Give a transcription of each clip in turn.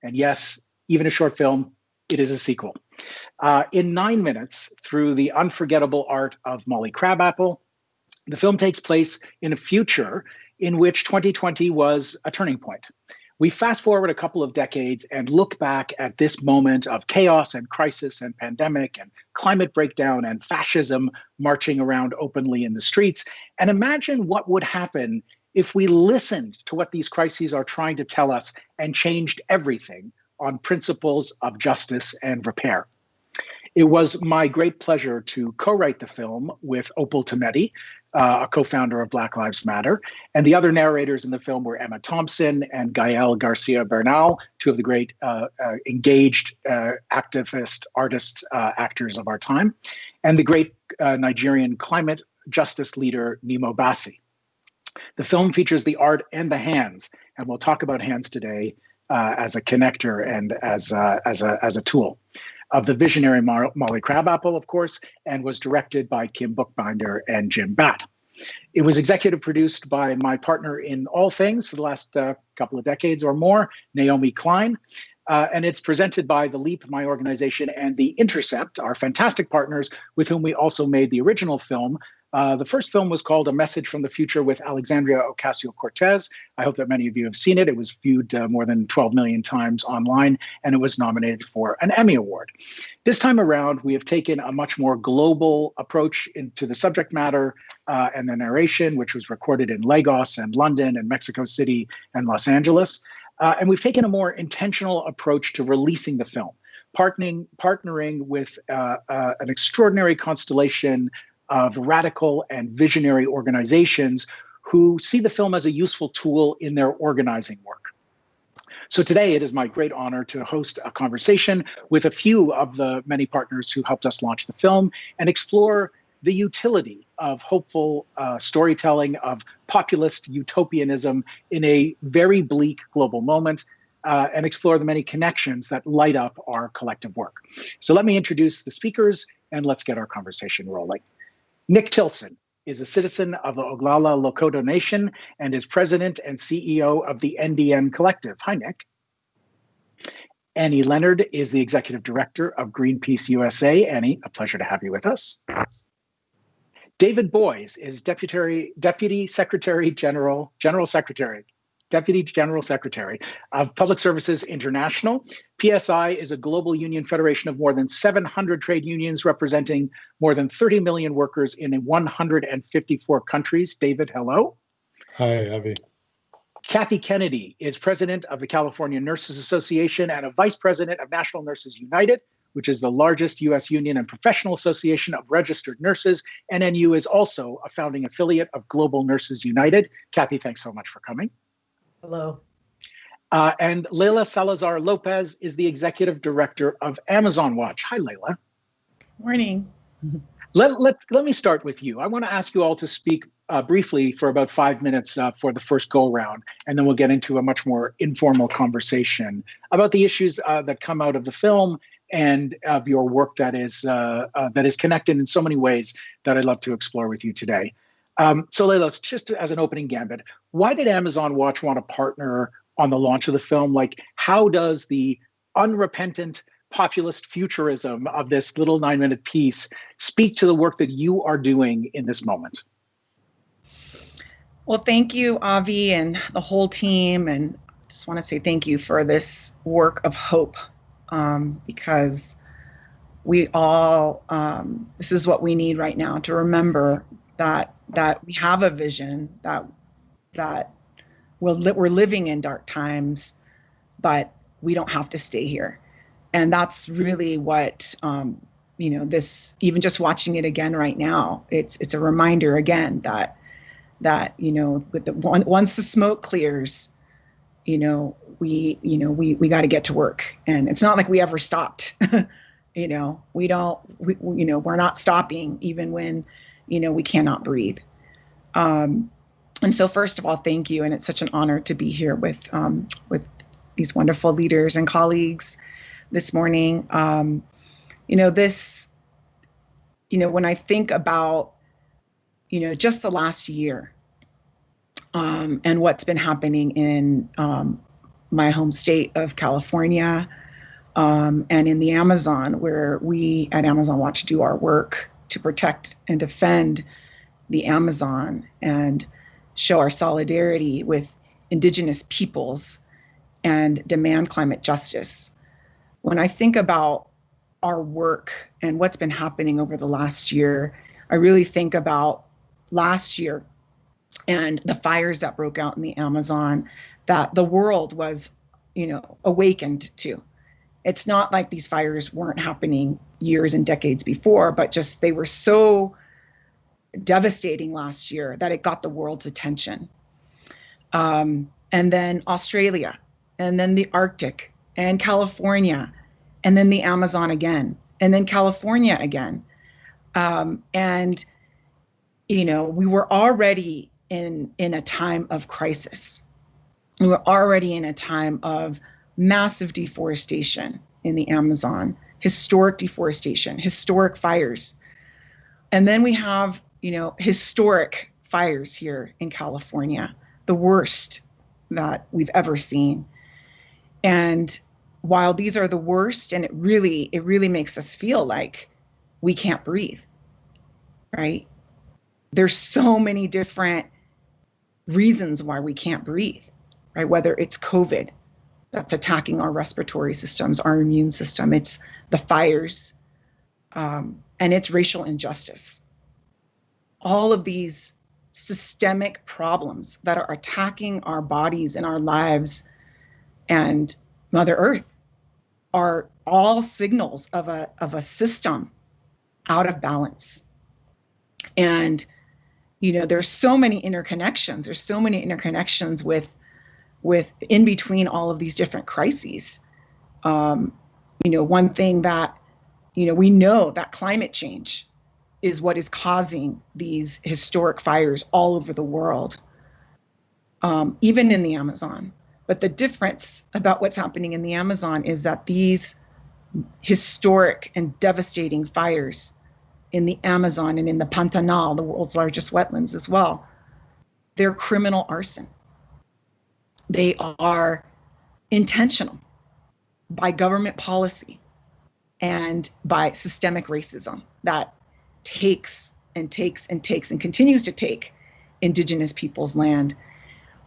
And yes, even a short film, it is a sequel. In 9 minutes, through the unforgettable art of Molly Crabapple, the film takes place in a future in which 2020 was a turning point. We fast forward a couple of decades and look back at this moment of chaos and crisis and pandemic and climate breakdown and fascism marching around openly in the streets, and imagine what would happen if we listened to what these crises are trying to tell us and changed everything on principles of justice and repair. It was my great pleasure to co-write the film with Opal Tometi, a co-founder of Black Lives Matter. And the other narrators in the film were Emma Thompson and Gael Garcia Bernal, two of the great engaged activist, artists, actors of our time, and the great Nigerian climate justice leader, Nimo Bassi. The film features the art and the hands, and we'll talk about hands today as a connector and as a tool of the visionary Molly Crabapple, of course, and was directed by Kim Bookbinder and Jim Batt. It was executive produced by my partner in all things for the last couple of decades or more, Naomi Klein, and it's presented by The Leap, my organization, and The Intercept, our fantastic partners with whom we also made the original film. The first film was called A Message from the Future with Alexandria Ocasio-Cortez. I hope that many of you have seen it. It was viewed more than 12 million times online, and it was nominated for an Emmy Award. This time around, we have taken a much more global approach into the subject matter and the narration, which was recorded in Lagos and London and Mexico City and Los Angeles. And we've taken a more intentional approach to releasing the film, partnering with an extraordinary constellation of radical and visionary organizations who see the film as a useful tool in their organizing work. So today it is my great honor to host a conversation with a few of the many partners who helped us launch the film and explore the utility of hopeful storytelling, of populist utopianism in a very bleak global moment, and explore the many connections that light up our collective work. So let me introduce the speakers and let's get our conversation rolling. Nick Tilson is a citizen of the Oglala Lakota Nation and is president and CEO of the NDN Collective. Hi, Nick. Annie Leonard is the executive director of Greenpeace USA. Annie, a pleasure to have you with us. David Boies is Deputy General Secretary of Public Services International. PSI is a global union federation of more than 700 trade unions representing more than 30 million workers in 154 countries. David, hello. Hi, Avi. Kathy Kennedy is president of the California Nurses Association and a vice president of National Nurses United, which is the largest U.S. union and professional association of registered nurses. NNU is also a founding affiliate of Global Nurses United. Kathy, thanks so much for coming. Hello. And Leila Salazar Lopez is the executive director of Amazon Watch. Hi, Leila. Morning. Let me start with you. I want to ask you all to speak briefly for about 5 minutes for the first go-round, and then we'll get into a much more informal conversation about the issues that come out of the film and of your work that is connected in so many ways that I'd love to explore with you today. So Leila, just as an opening gambit, why did Amazon Watch want to partner on the launch of the film? Like, how does the unrepentant populist futurism of this little 9-minute piece speak to the work that you are doing in this moment? Well, thank you, Avi, and the whole team. And just want to say thank you for this work of hope, because we all, this is what we need right now, to remember that we have a vision, that we're living in dark times, but we don't have to stay here. And that's really what, this, even just watching it again right now, it's a reminder again that with once the smoke clears, we got to get to work. And it's not like we ever stopped. We're not stopping even when, we cannot breathe. And so first of all, thank you. And it's such an honor to be here with these wonderful leaders and colleagues this morning. When I think about, just the last year, and what's been happening in my home state of California, and in the Amazon, where we at Amazon Watch do our work to protect and defend the Amazon and show our solidarity with Indigenous peoples and demand climate justice. When I think about our work and what's been happening over the last year, I really think about last year and the fires that broke out in the Amazon that the world was, awakened to. It's not like these fires weren't happening years and decades before, but just they were so devastating last year that it got the world's attention. And then Australia, and then the Arctic, and California, and then the Amazon again, and then California again. And we were already in a time of crisis. We were already in a time of massive deforestation in the Amazon, historic deforestation, historic fires. And then we have, historic fires here in California, the worst that we've ever seen. And while these are the worst, and it really makes us feel like we can't breathe, right? There's so many different reasons why we can't breathe, right? Whether it's COVID that's attacking our respiratory systems, our immune system, it's the fires, and it's racial injustice. All of these systemic problems that are attacking our bodies and our lives and Mother Earth are all signals of a system out of balance. And there's so many interconnections. There's so many interconnections with in between all of these different crises. One thing that we know that climate change is what is causing these historic fires all over the world, even in the Amazon. But the difference about what's happening in the Amazon is that these historic and devastating fires in the Amazon and in the Pantanal, the world's largest wetlands as well, they're criminal arson. They are intentional by government policy and by systemic racism that takes and takes and takes and continues to take Indigenous people's land.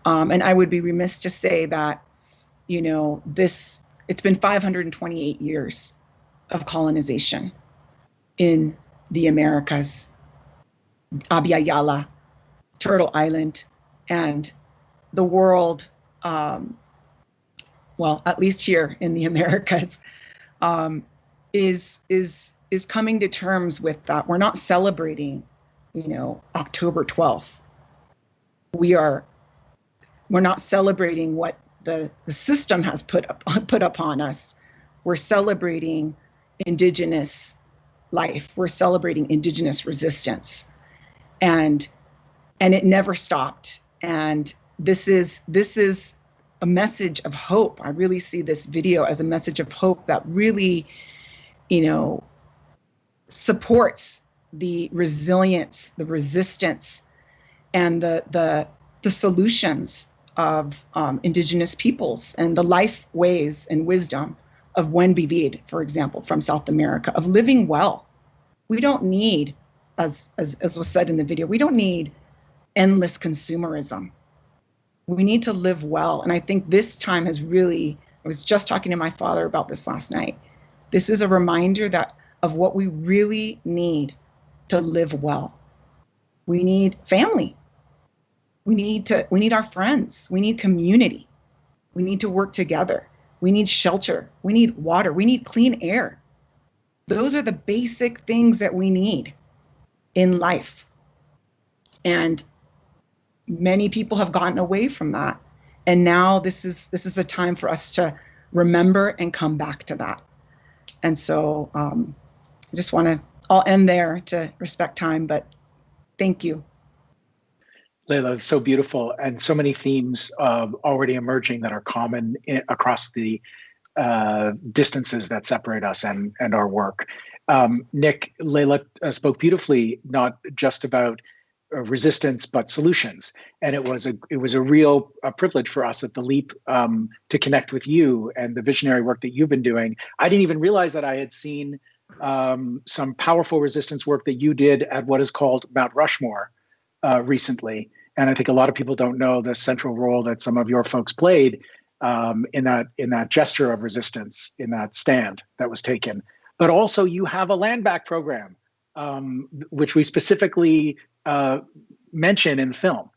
And I would be remiss to say that, it's been 528 years of colonization in the Americas, Abya-Yala, Turtle Island, and the world, well, at least here in the Americas, is coming to terms with that. We're not celebrating, October 12th. We're not celebrating what the system has put upon us. We're celebrating Indigenous life. We're celebrating Indigenous resistance, and it never stopped. And this is a message of hope. I really see this video as a message of hope that really, supports the resilience, the resistance, and the solutions of Indigenous peoples and the life ways and wisdom of Wen Vivid, for example, from South America, of living well. We don't need, as was said in the video, we don't need endless consumerism. We need to live well. And I think this time has really, I was just talking to my father about this last night. This is a reminder of what we really need to live well. We need family. We need our friends. We need community. We need to work together. We need shelter. We need water. We need clean air. Those are the basic things that we need in life. And many people have gotten away from that. And now this is a time for us to remember and come back to that. And so I just I'll end there to respect time, but thank you. Layla, it's so beautiful, and so many themes already emerging that are common across the distances that separate us and our work. Nick, Layla spoke beautifully, not just about resistance, but solutions. And it was a real privilege for us at The Leap to connect with you and the visionary work that you've been doing. I didn't even realize that I had seen some powerful resistance work that you did at what is called Mount Rushmore recently. And I think a lot of people don't know the central role that some of your folks played in that gesture of resistance, in that stand that was taken. But also you have a land back program, which we specifically mention in the film.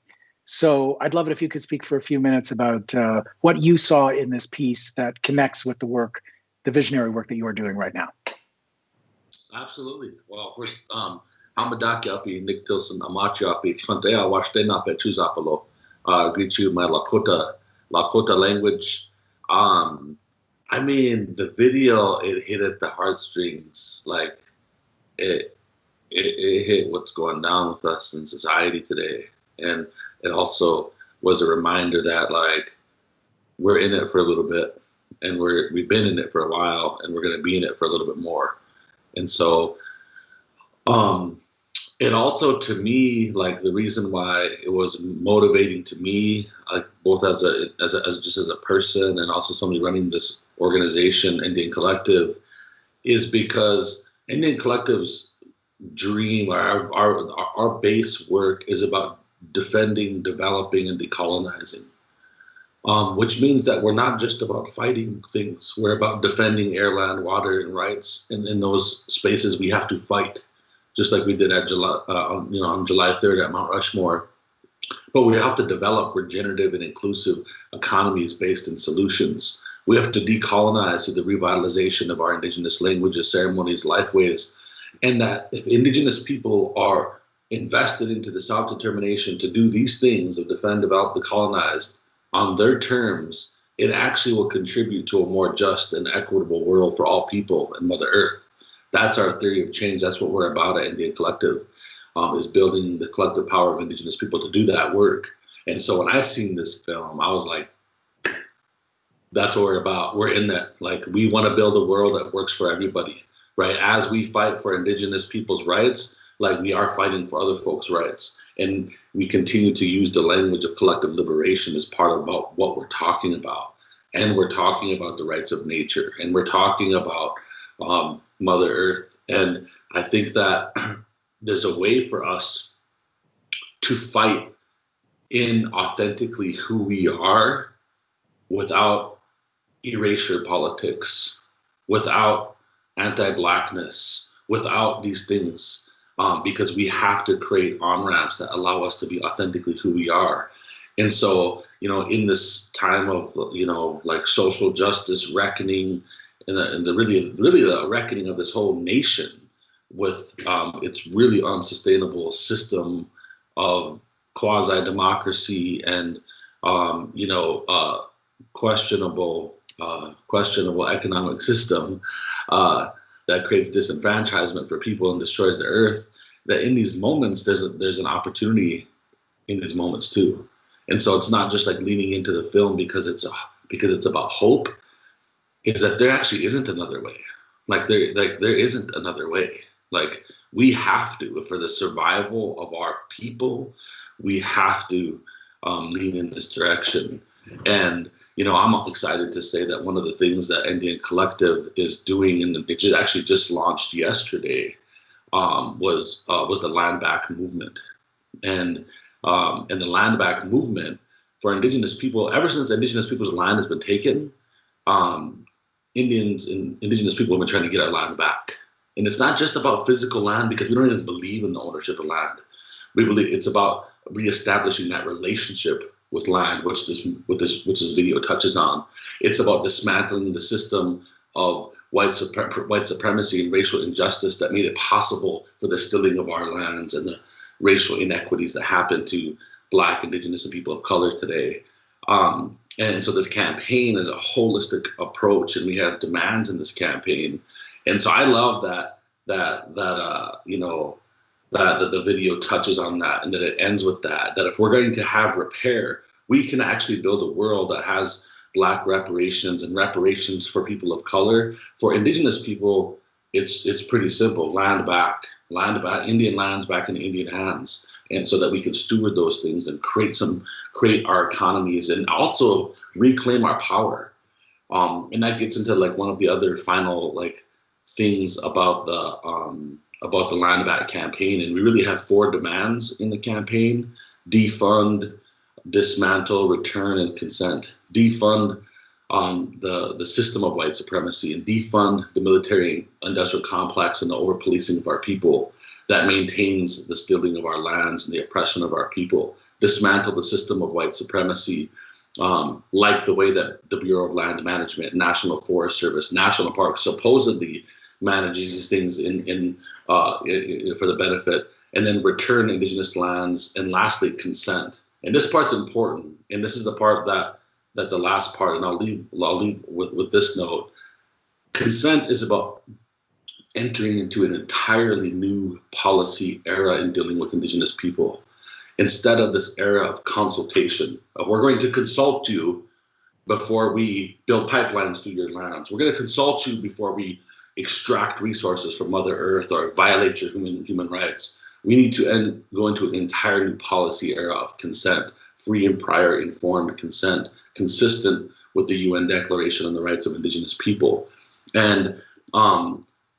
So I'd love it if you could speak for a few minutes about what you saw in this piece that connects with the work, the visionary work that you are doing right now. Absolutely. Well, first, Hamadaki api Nick Tilson Amachi api Chantea Washtena Petuzapalo. Greet you in my Lakota language. I mean, the video, it hit at the heartstrings. Like it hit what's going down with us in society today. And it also was a reminder that, like, we're in it for a little bit, and we've been in it for a while, and we're going to be in it for a little bit more. And so, it also, to me, like, the reason why it was motivating to me, like, both as a person and also somebody running this organization, Indian Collective, is because Indian Collective's dream, our base work is about defending, developing, and decolonizing, which means that we're not just about fighting things. We're about defending air, land, water, and rights. And in those spaces, we have to fight, just like we did at on July 3rd at Mount Rushmore. But we have to develop regenerative and inclusive economies based in solutions. We have to decolonize through the revitalization of our indigenous languages, ceremonies, lifeways. And that if indigenous people are invested into the self-determination to do these things of defend, develop, decolonize on their terms, it actually will contribute to a more just and equitable world for all people and Mother Earth. That's our theory of change. That's what we're about at Indian Collective, is building the collective power of indigenous people to do that work. And so when I seen this film, I was like, that's what we're about. We're in that. Like, we want to build a world that works for everybody, right? As we fight for indigenous people's rights, like, we are fighting for other folks' rights. And we continue to use the language of collective liberation as part of what we're talking about. And we're talking about the rights of nature. And we're talking about Mother Earth. And I think that there's a way for us to fight in authentically who we are without erasure politics, without anti-Blackness, without these things, because we have to create on-ramps that allow us to be authentically who we are. And so, in this time of, like, social justice reckoning, and the really the reckoning of this whole nation with its really unsustainable system of quasi-democracy and questionable economic system that creates disenfranchisement for people and destroys the earth, that in these moments there's an opportunity in these moments too. And so it's not just like leaning into the film because it's about hope. Is that there actually isn't another way. There isn't another way. Like, we have to, for the survival of our people, we have to lean in this direction. And, I'm excited to say that one of the things that Indian Collective is doing, it actually just launched yesterday, was the land back movement. And the land back movement for indigenous people, ever since indigenous people's land has been taken, Indians and indigenous people have been trying to get our land back. And it's not just about physical land, because we don't even believe in the ownership of land. We believe it's about reestablishing that relationship with land, which this video touches on. It's about dismantling the system of white supremacy and racial injustice that made it possible for the stealing of our lands and the racial inequities that happen to Black, indigenous, and people of color today. And so this campaign is a holistic approach, and we have demands in this campaign. And so I love that the video touches on that, and that it ends with that if we're going to have repair, we can actually build a world that has Black reparations and reparations for people of color. For indigenous people, it's pretty simple: land back. Indian lands back in Indian hands, and so that we can steward those things and create our economies and also reclaim our power. And that gets into like one of the other final like things about the Land Back campaign. And we really have 4 demands in the campaign: defund, dismantle, return, and consent. Defund the system of white supremacy, and defund the military industrial complex and the over-policing of our people that maintains the stealing of our lands and the oppression of our people. Dismantle the system of white supremacy, like the way that the Bureau of Land Management, National Forest Service, National Parks supposedly manages these things for the benefit, and then return Indigenous lands, and lastly, consent. And this part's important, and this is the part that the last part, and I'll leave with this note. Consent is about entering into an entirely new policy era in dealing with Indigenous people. Instead of this era of consultation, of we're going to consult you before we build pipelines through your lands. We're going to consult you before we extract resources from Mother Earth or violate your human rights. We need to go into an entire new policy era of consent, free and prior informed consent, consistent with the UN Declaration on the Rights of Indigenous People. And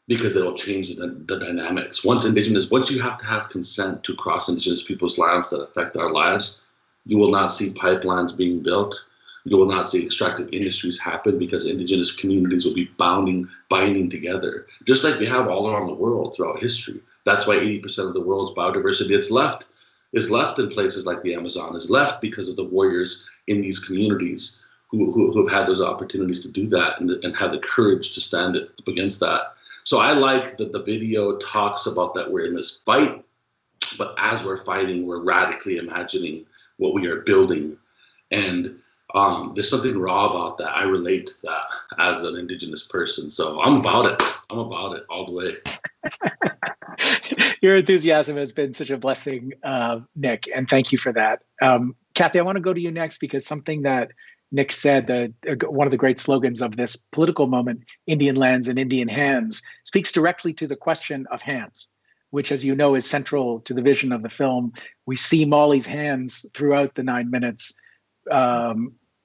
because it'll change the dynamics. Once you have to have consent to cross Indigenous people's lands that affect our lives, you will not see pipelines being built. You will not see extractive industries happen, because Indigenous communities will be binding together, just like we have all around the world throughout history. That's why 80% of the world's biodiversity is left in places like the Amazon, is left because of the warriors in these communities who have had those opportunities to do that and have the courage to stand up against that. So I like that the video talks about that we're in this fight, but as we're fighting, we're radically imagining what we are building. And there's something raw about that. I relate to that as an Indigenous person. So I'm about it. I'm about it all the way. Your enthusiasm has been such a blessing, Nick, and thank you for that. Kathy, I want to go to you next, because something that Nick said, one of the great slogans of this political moment, Indian lands in Indian hands, speaks directly to the question of hands, which, as you know, is central to the vision of the film. We see Molly's hands throughout the 9 minutes,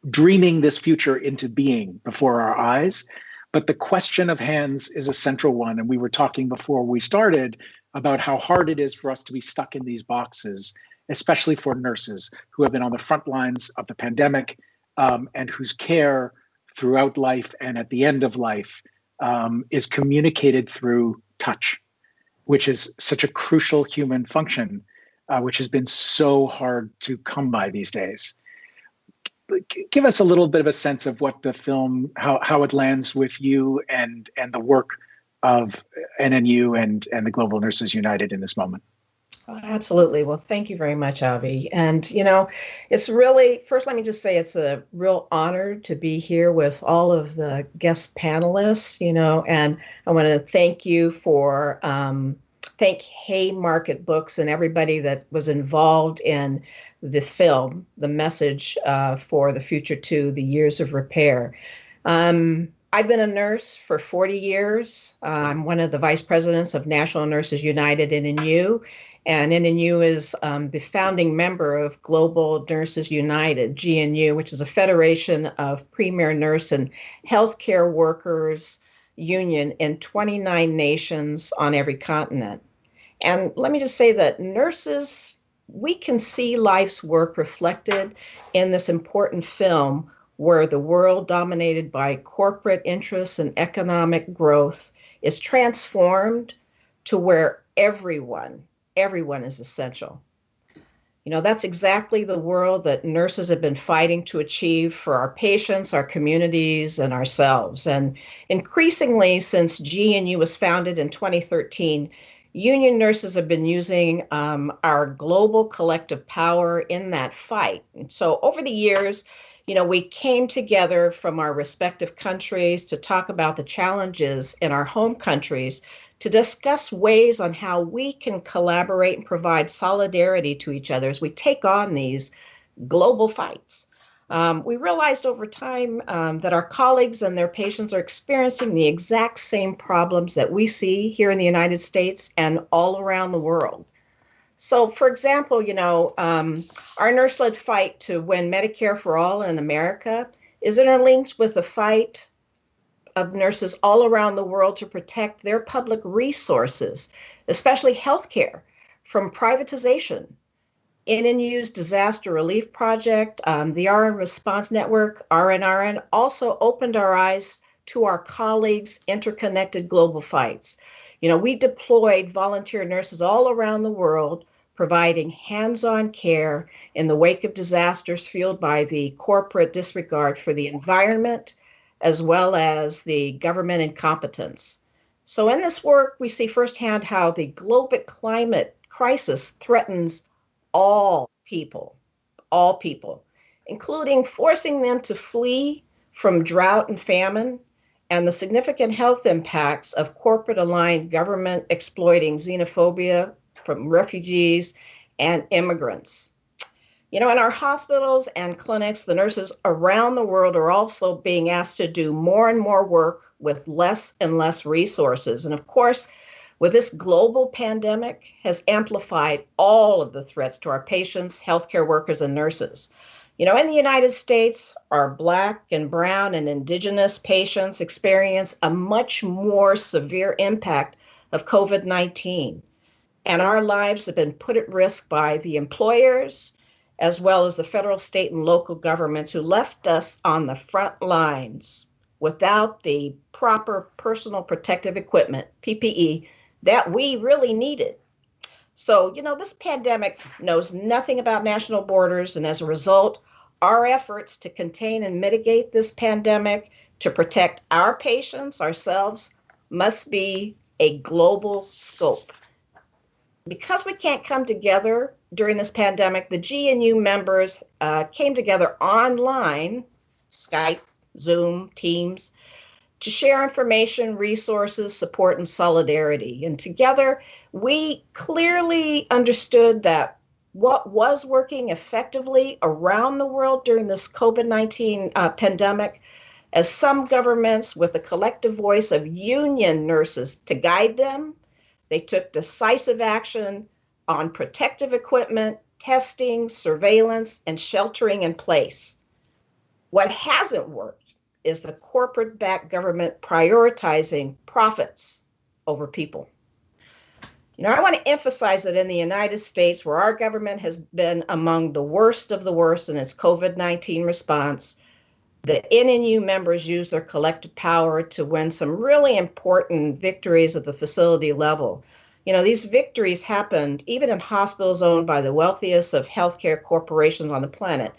dreaming this future into being before our eyes. But the question of hands is a central one. And we were talking before we started about how hard it is for us to be stuck in these boxes, especially for nurses who have been on the front lines of the pandemic, and whose care throughout life and at the end of life is communicated through touch, which is such a crucial human function, which has been so hard to come by these days. Give us a little bit of a sense of what the film, how it lands with you and the work of NNU and the Global Nurses United in this moment. Absolutely. Well, thank you very much, Avi. And, it's really, first, let me just say it's a real honor to be here with all of the guest panelists, and I want to thank you thank Haymarket Books and everybody that was involved in the film, the message for the future to the years of repair. I've been a nurse for 40 years. I'm one of the vice presidents of National Nurses United, NNU. And NNU is the founding member of Global Nurses United, GNU, which is a federation of premier nurse and healthcare workers union in 29 nations on every continent. And let me just say that nurses, we can see life's work reflected in this important film, where the world dominated by corporate interests and economic growth is transformed to where everyone is essential. That's exactly the world that nurses have been fighting to achieve for our patients, our communities, and ourselves. And increasingly, since GNU was founded in 2013, union nurses have been using our global collective power in that fight. And so over the years, we came together from our respective countries to talk about the challenges in our home countries, to discuss ways on how we can collaborate and provide solidarity to each other as we take on these global fights. We realized over time that our colleagues and their patients are experiencing the exact same problems that we see here in the United States and all around the world. So, for example, our nurse-led fight to win Medicare for all in America is interlinked with the fight of nurses all around the world to protect their public resources, especially healthcare, from privatization. NNU's Disaster Relief Project, the RN Response Network, RNRN, also opened our eyes to our colleagues' interconnected global fights. We deployed volunteer nurses all around the world, providing hands-on care in the wake of disasters fueled by the corporate disregard for the environment, as well as the government incompetence. So in this work, we see firsthand how the global climate crisis threatens all people, including forcing them to flee from drought and famine, and the significant health impacts of corporate-aligned government exploiting xenophobia from refugees and immigrants. In our hospitals and clinics, the nurses around the world are also being asked to do more and more work with less and less resources. And of course, with this global pandemic has amplified all of the threats to our patients, healthcare workers, and nurses. In the United States, our Black and Brown and Indigenous patients experience a much more severe impact of COVID-19. And our lives have been put at risk by the employers, as well as the federal, state, and local governments who left us on the front lines without the proper personal protective equipment, PPE, that we really needed. So, this pandemic knows nothing about national borders, and as a result, our efforts to contain and mitigate this pandemic, to protect our patients, ourselves, must be a global scope. Because we can't come together during this pandemic, the GNU members came together online, Skype, Zoom, Teams, to share information, resources, support, and solidarity. And together, we clearly understood that what was working effectively around the world during this COVID-19 pandemic, as some governments, with a collective voice of union nurses to guide them, they took decisive action on protective equipment, testing, surveillance, and sheltering in place. What hasn't worked is the corporate-backed government prioritizing profits over people. I want to emphasize that in the United States, where our government has been among the worst of the worst in its COVID-19 response, the NNU members used their collective power to win some really important victories at the facility level. These victories happened even in hospitals owned by the wealthiest of healthcare corporations on the planet.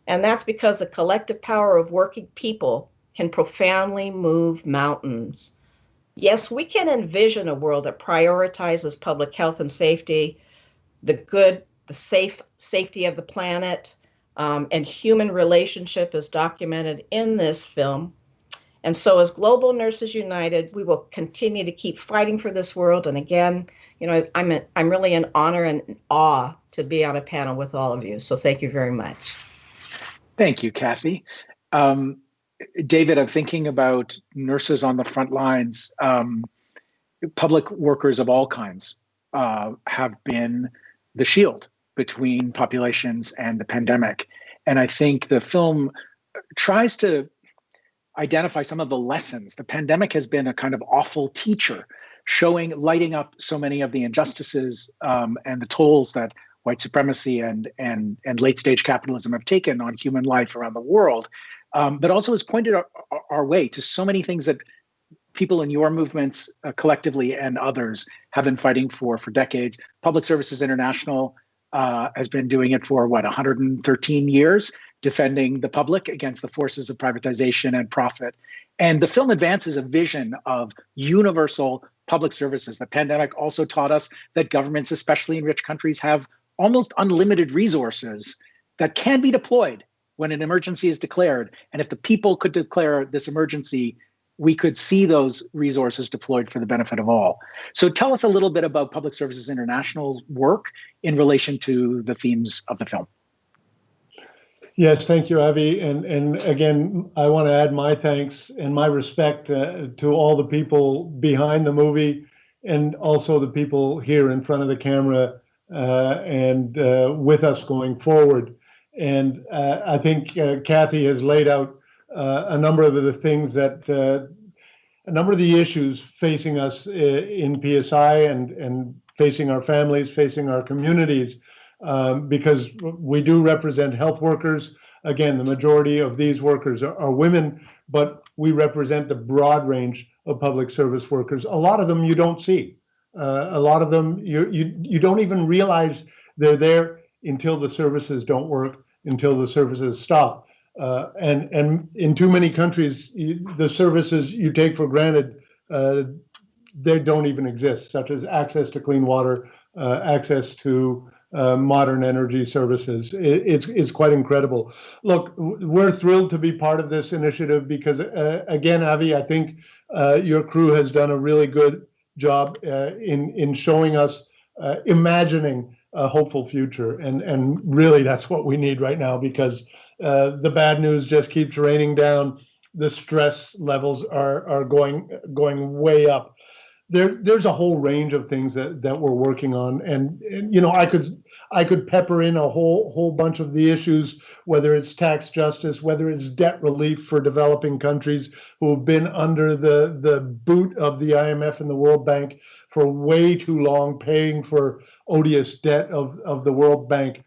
And that's because the collective power of working people can profoundly move mountains. Yes, we can envision a world that prioritizes public health and safety, the safety of the planet, and human relationship is documented in this film. And so as Global Nurses United, we will continue to keep fighting for this world. And again, I'm really in honor and awe to be on a panel with all of you. So thank you very much. Thank you, Kathy. David, I'm thinking about nurses on the front lines. Public workers of all kinds have been the shield between populations and the pandemic. And I think the film tries to identify some of the lessons. The pandemic has been a kind of awful teacher, lighting up so many of the injustices and the tolls that white supremacy and late stage capitalism have taken on human life around the world, but also has pointed our way to so many things that people in your movements collectively and others have been fighting for decades. Public Services International has been doing it for 113 years, defending the public against the forces of privatization and profit. And the film advances a vision of universal public services. The pandemic also taught us that governments, especially in rich countries, have almost unlimited resources that can be deployed when an emergency is declared. And if the people could declare this emergency, we could see those resources deployed for the benefit of all. So tell us a little bit about Public Services International's work in relation to the themes of the film. Yes, thank you, Avi. And again, I want to add my thanks and my respect to all the people behind the movie and also the people here in front of the camera and with us going forward. And I think Kathy has laid out a number of the things that a number of the issues facing us in PSI and facing our families, facing our communities, because we do represent health workers. Again, the majority of these workers are women, but we represent the broad range of public service workers. A lot of them you don't see. A lot of them you don't even realize they're there until the services don't work, until the services stop. And in too many countries, the services you take for granted, they don't even exist, such as access to clean water, access to modern energy services. It's quite incredible. Look, we're thrilled to be part of this initiative because, again, Avi, I think your crew has done a really good job in showing us, imagining a hopeful future. And really, that's what we need right now because the bad news just keeps raining down. The stress levels are going way up. There's a whole range of things that we're working on, and you know I could pepper in a whole bunch of the issues, whether it's tax justice, whether it's debt relief for developing countries who have been under the boot of the IMF and the World Bank for way too long, paying for odious debt of the World Bank.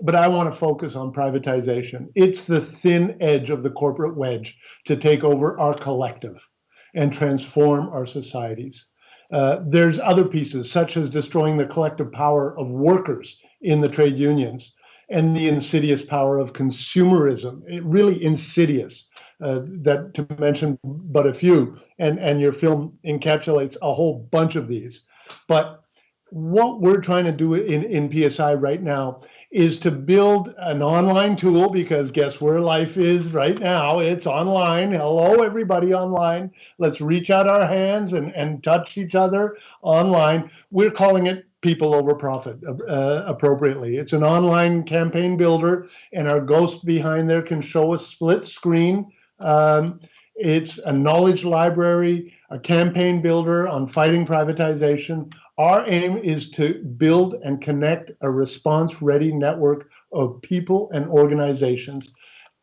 But I want to focus on privatization. It's the thin edge of the corporate wedge to take over our collective and transform our societies. There's other pieces, such as destroying the collective power of workers in the trade unions and the insidious power of consumerism, really insidious, that to mention but a few. And your film encapsulates a whole bunch of these. But what we're trying to do in PSI right now is to build an online tool, because guess where life is right now? It's online. Hello, everybody online. Let's reach out our hands and touch each other online. We're calling it People Over Profit appropriately. It's an online campaign builder, and our ghost behind there can show a split screen. It's a knowledge library, a campaign builder on fighting privatization. Our aim is to build and connect a response-ready network of people and organizations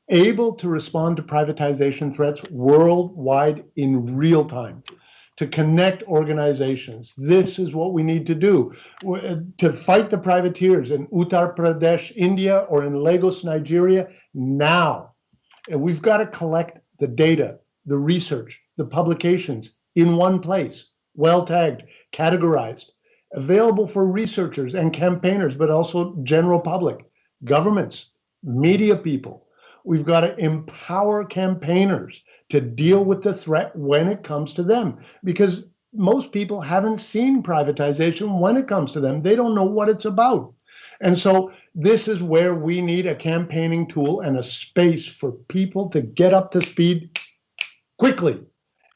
able to respond to privatization threats worldwide in real time, to connect organizations. This is what we need to do, to fight the privateers in Uttar Pradesh, India, or in Lagos, Nigeria, now. And we've got to collect the data, the research, the publications in one place, well tagged, categorized, available for researchers and campaigners, but also general public, governments, media people. We've got to empower campaigners to deal with the threat when it comes to them, because most people haven't seen privatization when it comes to them. They don't know what it's about. And so this is where we need a campaigning tool and a space for people to get up to speed quickly.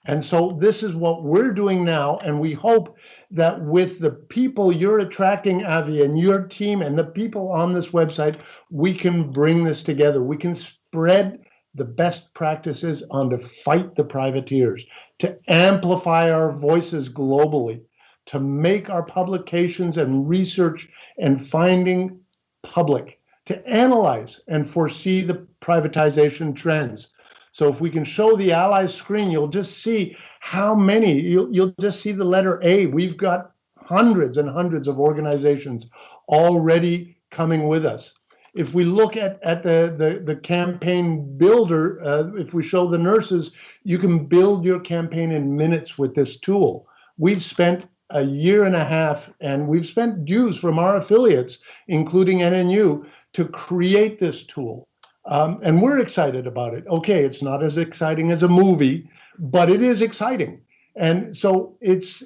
And so this is what we're doing now. And we hope that with the people you're attracting, Avi, and your team and the people on this website, we can bring this together. We can spread the best practices on to fight the privateers, to amplify our voices globally, to make our publications and research and finding public, to analyze and foresee the privatization trends. So if we can show the allies screen, you'll just see how many, you'll just see the letter A. We've got hundreds and hundreds of organizations already coming with us. If we look at the campaign builder, if we show the nurses, you can build your campaign in minutes with this tool. We've spent a year and a half, and we've spent dues from our affiliates, including NNU, to create this tool. And we're excited about it. Okay, it's not as exciting as a movie, but it is exciting. And so it's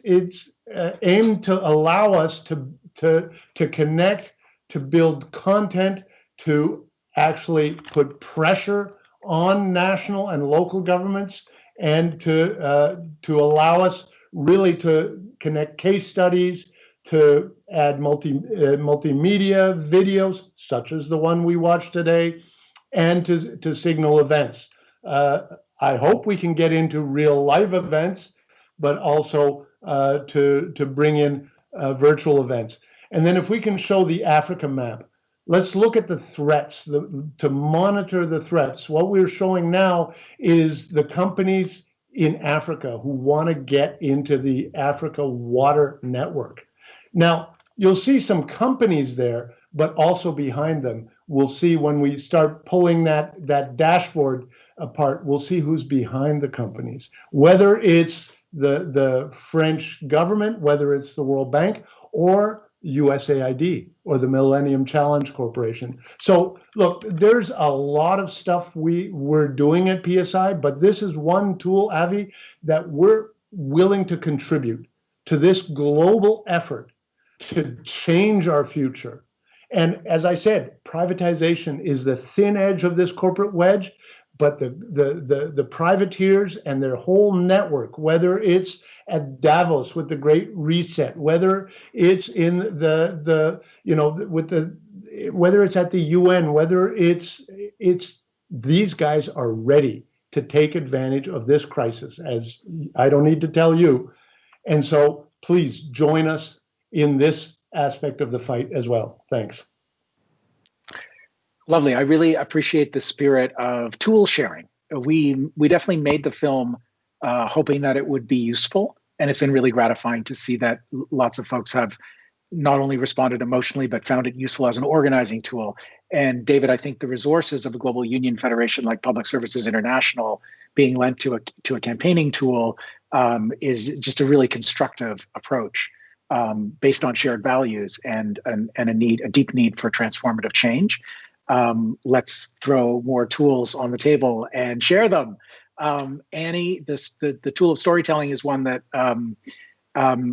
aimed to allow us to connect, to build content, to actually put pressure on national and local governments, and to allow us really to connect case studies, to add multimedia videos, such as the one we watched today, and to signal events. I hope we can get into real live events, but also to bring in virtual events. And then if we can show the Africa map, let's look at the threats, to monitor the threats. What we're showing now is the companies in Africa who want to get into the Africa water network. Now, you'll see some companies there, but also behind them, we'll see when we start pulling that dashboard apart, we'll see who's behind the companies, whether it's the French government, whether it's the World Bank, or USAID or the Millennium Challenge Corporation. So look, there's a lot of stuff we're doing at PSI, but this is one tool, Avi, that we're willing to contribute to this global effort to change our future. And as I said, privatization is the thin edge of this corporate wedge, but the privateers and their whole network, whether it's at Davos with the Great Reset, whether it's in whether it's at the UN, whether it's these guys are ready to take advantage of this crisis, as I don't need to tell you. And so please join us in this aspect of the fight as well. Thanks. Lovely. I really appreciate the spirit of tool sharing. We definitely made the film hoping that it would be useful, and it's been really gratifying to see that lots of folks have not only responded emotionally, but found it useful as an organizing tool. And David, I think the resources of a global union federation like Public Services International being lent to a campaigning tool is just a really constructive approach based on shared values and a deep need for transformative change. Let's throw more tools on the table and share them. Annie, the tool of storytelling is one that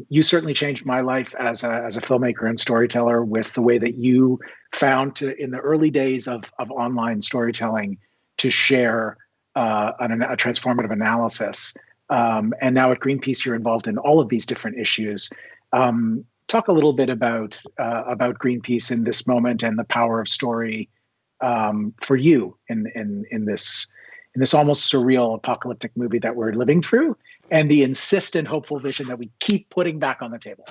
you certainly changed my life as a filmmaker and storyteller with the way that you found in the early days of online storytelling to share a transformative analysis. And now at Greenpeace, you're involved in all of these different issues. Talk a little bit about Greenpeace in this moment and the power of story for you in this almost surreal apocalyptic movie that we're living through, and the insistent hopeful vision that we keep putting back on the table.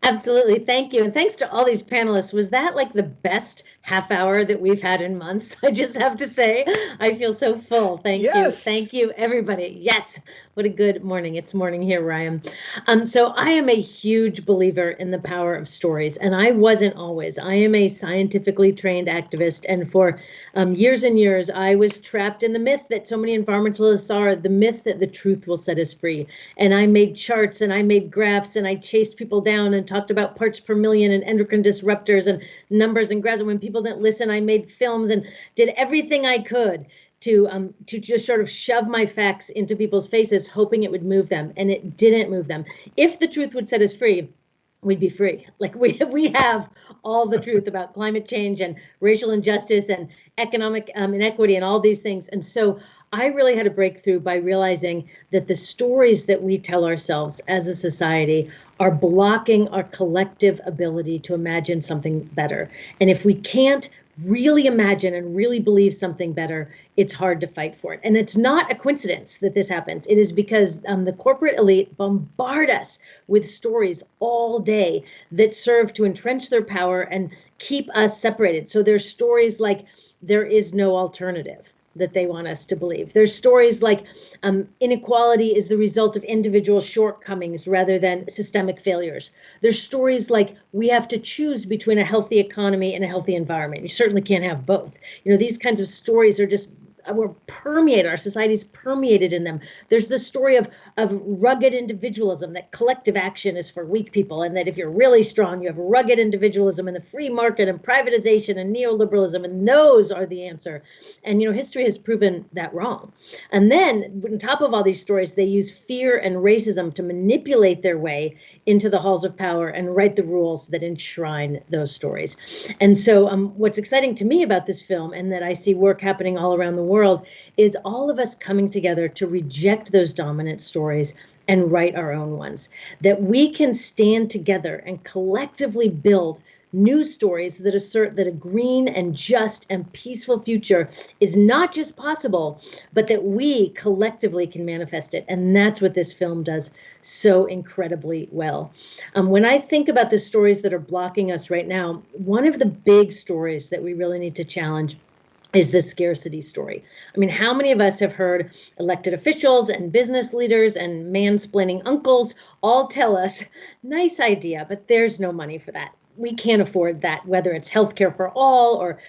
Absolutely. Thank you. And thanks to all these panelists. Was that like the best half hour that we've had in months? I just have to say, I feel so full. Thank you. Thank you, everybody. Yes. What a good morning. It's morning here where I am. So I am a huge believer in the power of stories, and I wasn't always. I am a scientifically trained activist, and for years and years, I was trapped in the myth that so many environmentalists are, the myth that the truth will set us free. And I made charts and I made graphs and I chased people down and talked about parts per million and endocrine disruptors and numbers and graphs. And when people didn't listen, I made films and did everything I could to just sort of shove my facts into people's faces, hoping it would move them. And it didn't move them. If the truth would set us free, we'd be free. Like we have all the truth about climate change and racial injustice and economic inequity and all these things. And so I really had a breakthrough by realizing that the stories that we tell ourselves as a society are blocking our collective ability to imagine something better. And if we can't really imagine and really believe something better, it's hard to fight for it. And it's not a coincidence that this happens. It is because the corporate elite bombard us with stories all day that serve to entrench their power and keep us separated. So there's stories like there is no alternative that they want us to believe. There's stories like inequality is the result of individual shortcomings rather than systemic failures. There's stories like we have to choose between a healthy economy and a healthy environment. You certainly can't have both. You know, these kinds of stories are just we're permeated, our society's permeated in them. There's the story of rugged individualism, that collective action is for weak people, and that if you're really strong, you have rugged individualism and the free market and privatization and neoliberalism, and those are the answer. And, you know, history has proven that wrong. And then on top of all these stories, they use fear and racism to manipulate their way into the halls of power and write the rules that enshrine those stories. And so what's exciting to me about this film, and that I see work happening all around the world, is all of us coming together to reject those dominant stories and write our own ones. That we can stand together and collectively build news stories that assert that a green and just and peaceful future is not just possible, but that we collectively can manifest it. And that's what this film does so incredibly well. When I think about the stories that are blocking us right now, one of the big stories that we really need to challenge is the scarcity story. I mean, how many of us have heard elected officials and business leaders and mansplaining uncles all tell us, nice idea, but there's no money for that. We can't afford that, whether it's healthcare for all or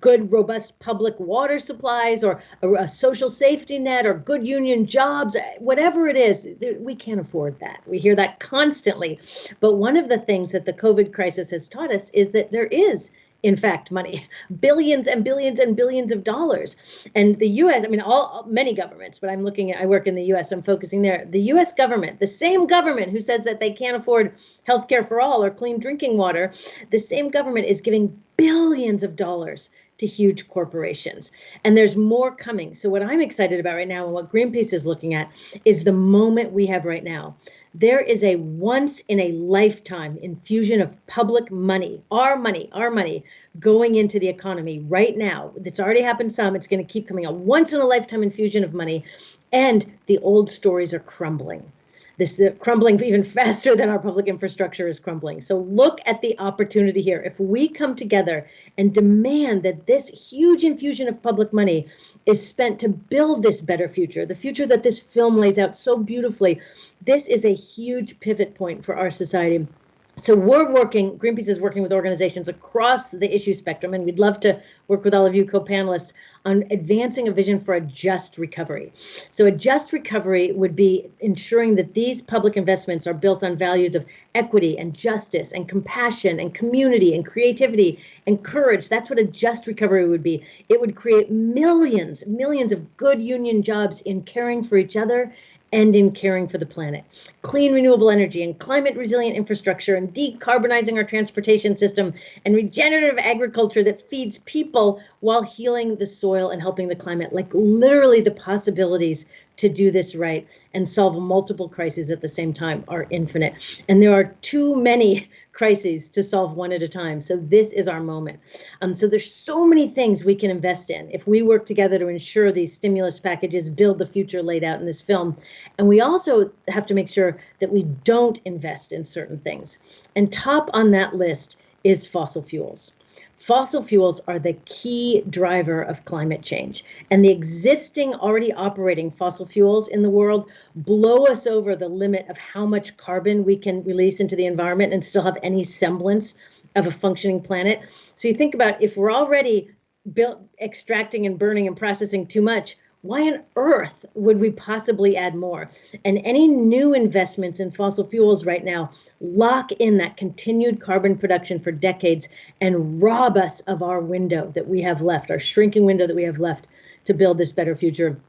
good, robust public water supplies or a social safety net or good union jobs, whatever it is, we can't afford that. We hear that constantly. But one of the things that the COVID crisis has taught us is that there is, in fact, money, billions and billions and billions of dollars. And the U.S., I mean, many governments, but I work in the U.S., I'm focusing there. The U.S. government, the same government who says that they can't afford healthcare for all or clean drinking water, the same government is giving billions of dollars to huge corporations. And there's more coming. So what I'm excited about right now and what Greenpeace is looking at is the moment we have right now. There is a once in a lifetime infusion of public money, our money going into the economy right now. It's already happened some. It's going to keep coming. A once in a lifetime infusion of money. And the old stories are crumbling. This is crumbling even faster than our public infrastructure is crumbling. So look at the opportunity here. If we come together and demand that this huge infusion of public money is spent to build this better future, the future that this film lays out so beautifully, this is a huge pivot point for our society. So Greenpeace is working with organizations across the issue spectrum, and we'd love to work with all of you co-panelists on advancing a vision for a just recovery. So a just recovery would be ensuring that these public investments are built on values of equity and justice and compassion and community and creativity and courage. That's what a just recovery would be. It would create millions of good union jobs in caring for each other and in caring for the planet. Clean, renewable energy and climate resilient infrastructure and decarbonizing our transportation system and regenerative agriculture that feeds people while healing the soil and helping the climate. Like literally the possibilities to do this right and solve multiple crises at the same time are infinite. And there are too many crises to solve one at a time. So this is our moment. So there's so many things we can invest in if we work together to ensure these stimulus packages build the future laid out in this film. And we also have to make sure that we don't invest in certain things. And top on that list is fossil fuels. Fossil fuels are the key driver of climate change, and the existing already operating fossil fuels in the world blow us over the limit of how much carbon we can release into the environment and still have any semblance of a functioning planet. So you think about if we're already extracting and burning and processing too much, why on earth would we possibly add more? And any new investments in fossil fuels right now lock in that continued carbon production for decades and rob us of our window that we have left, our shrinking window that we have left to build this better future.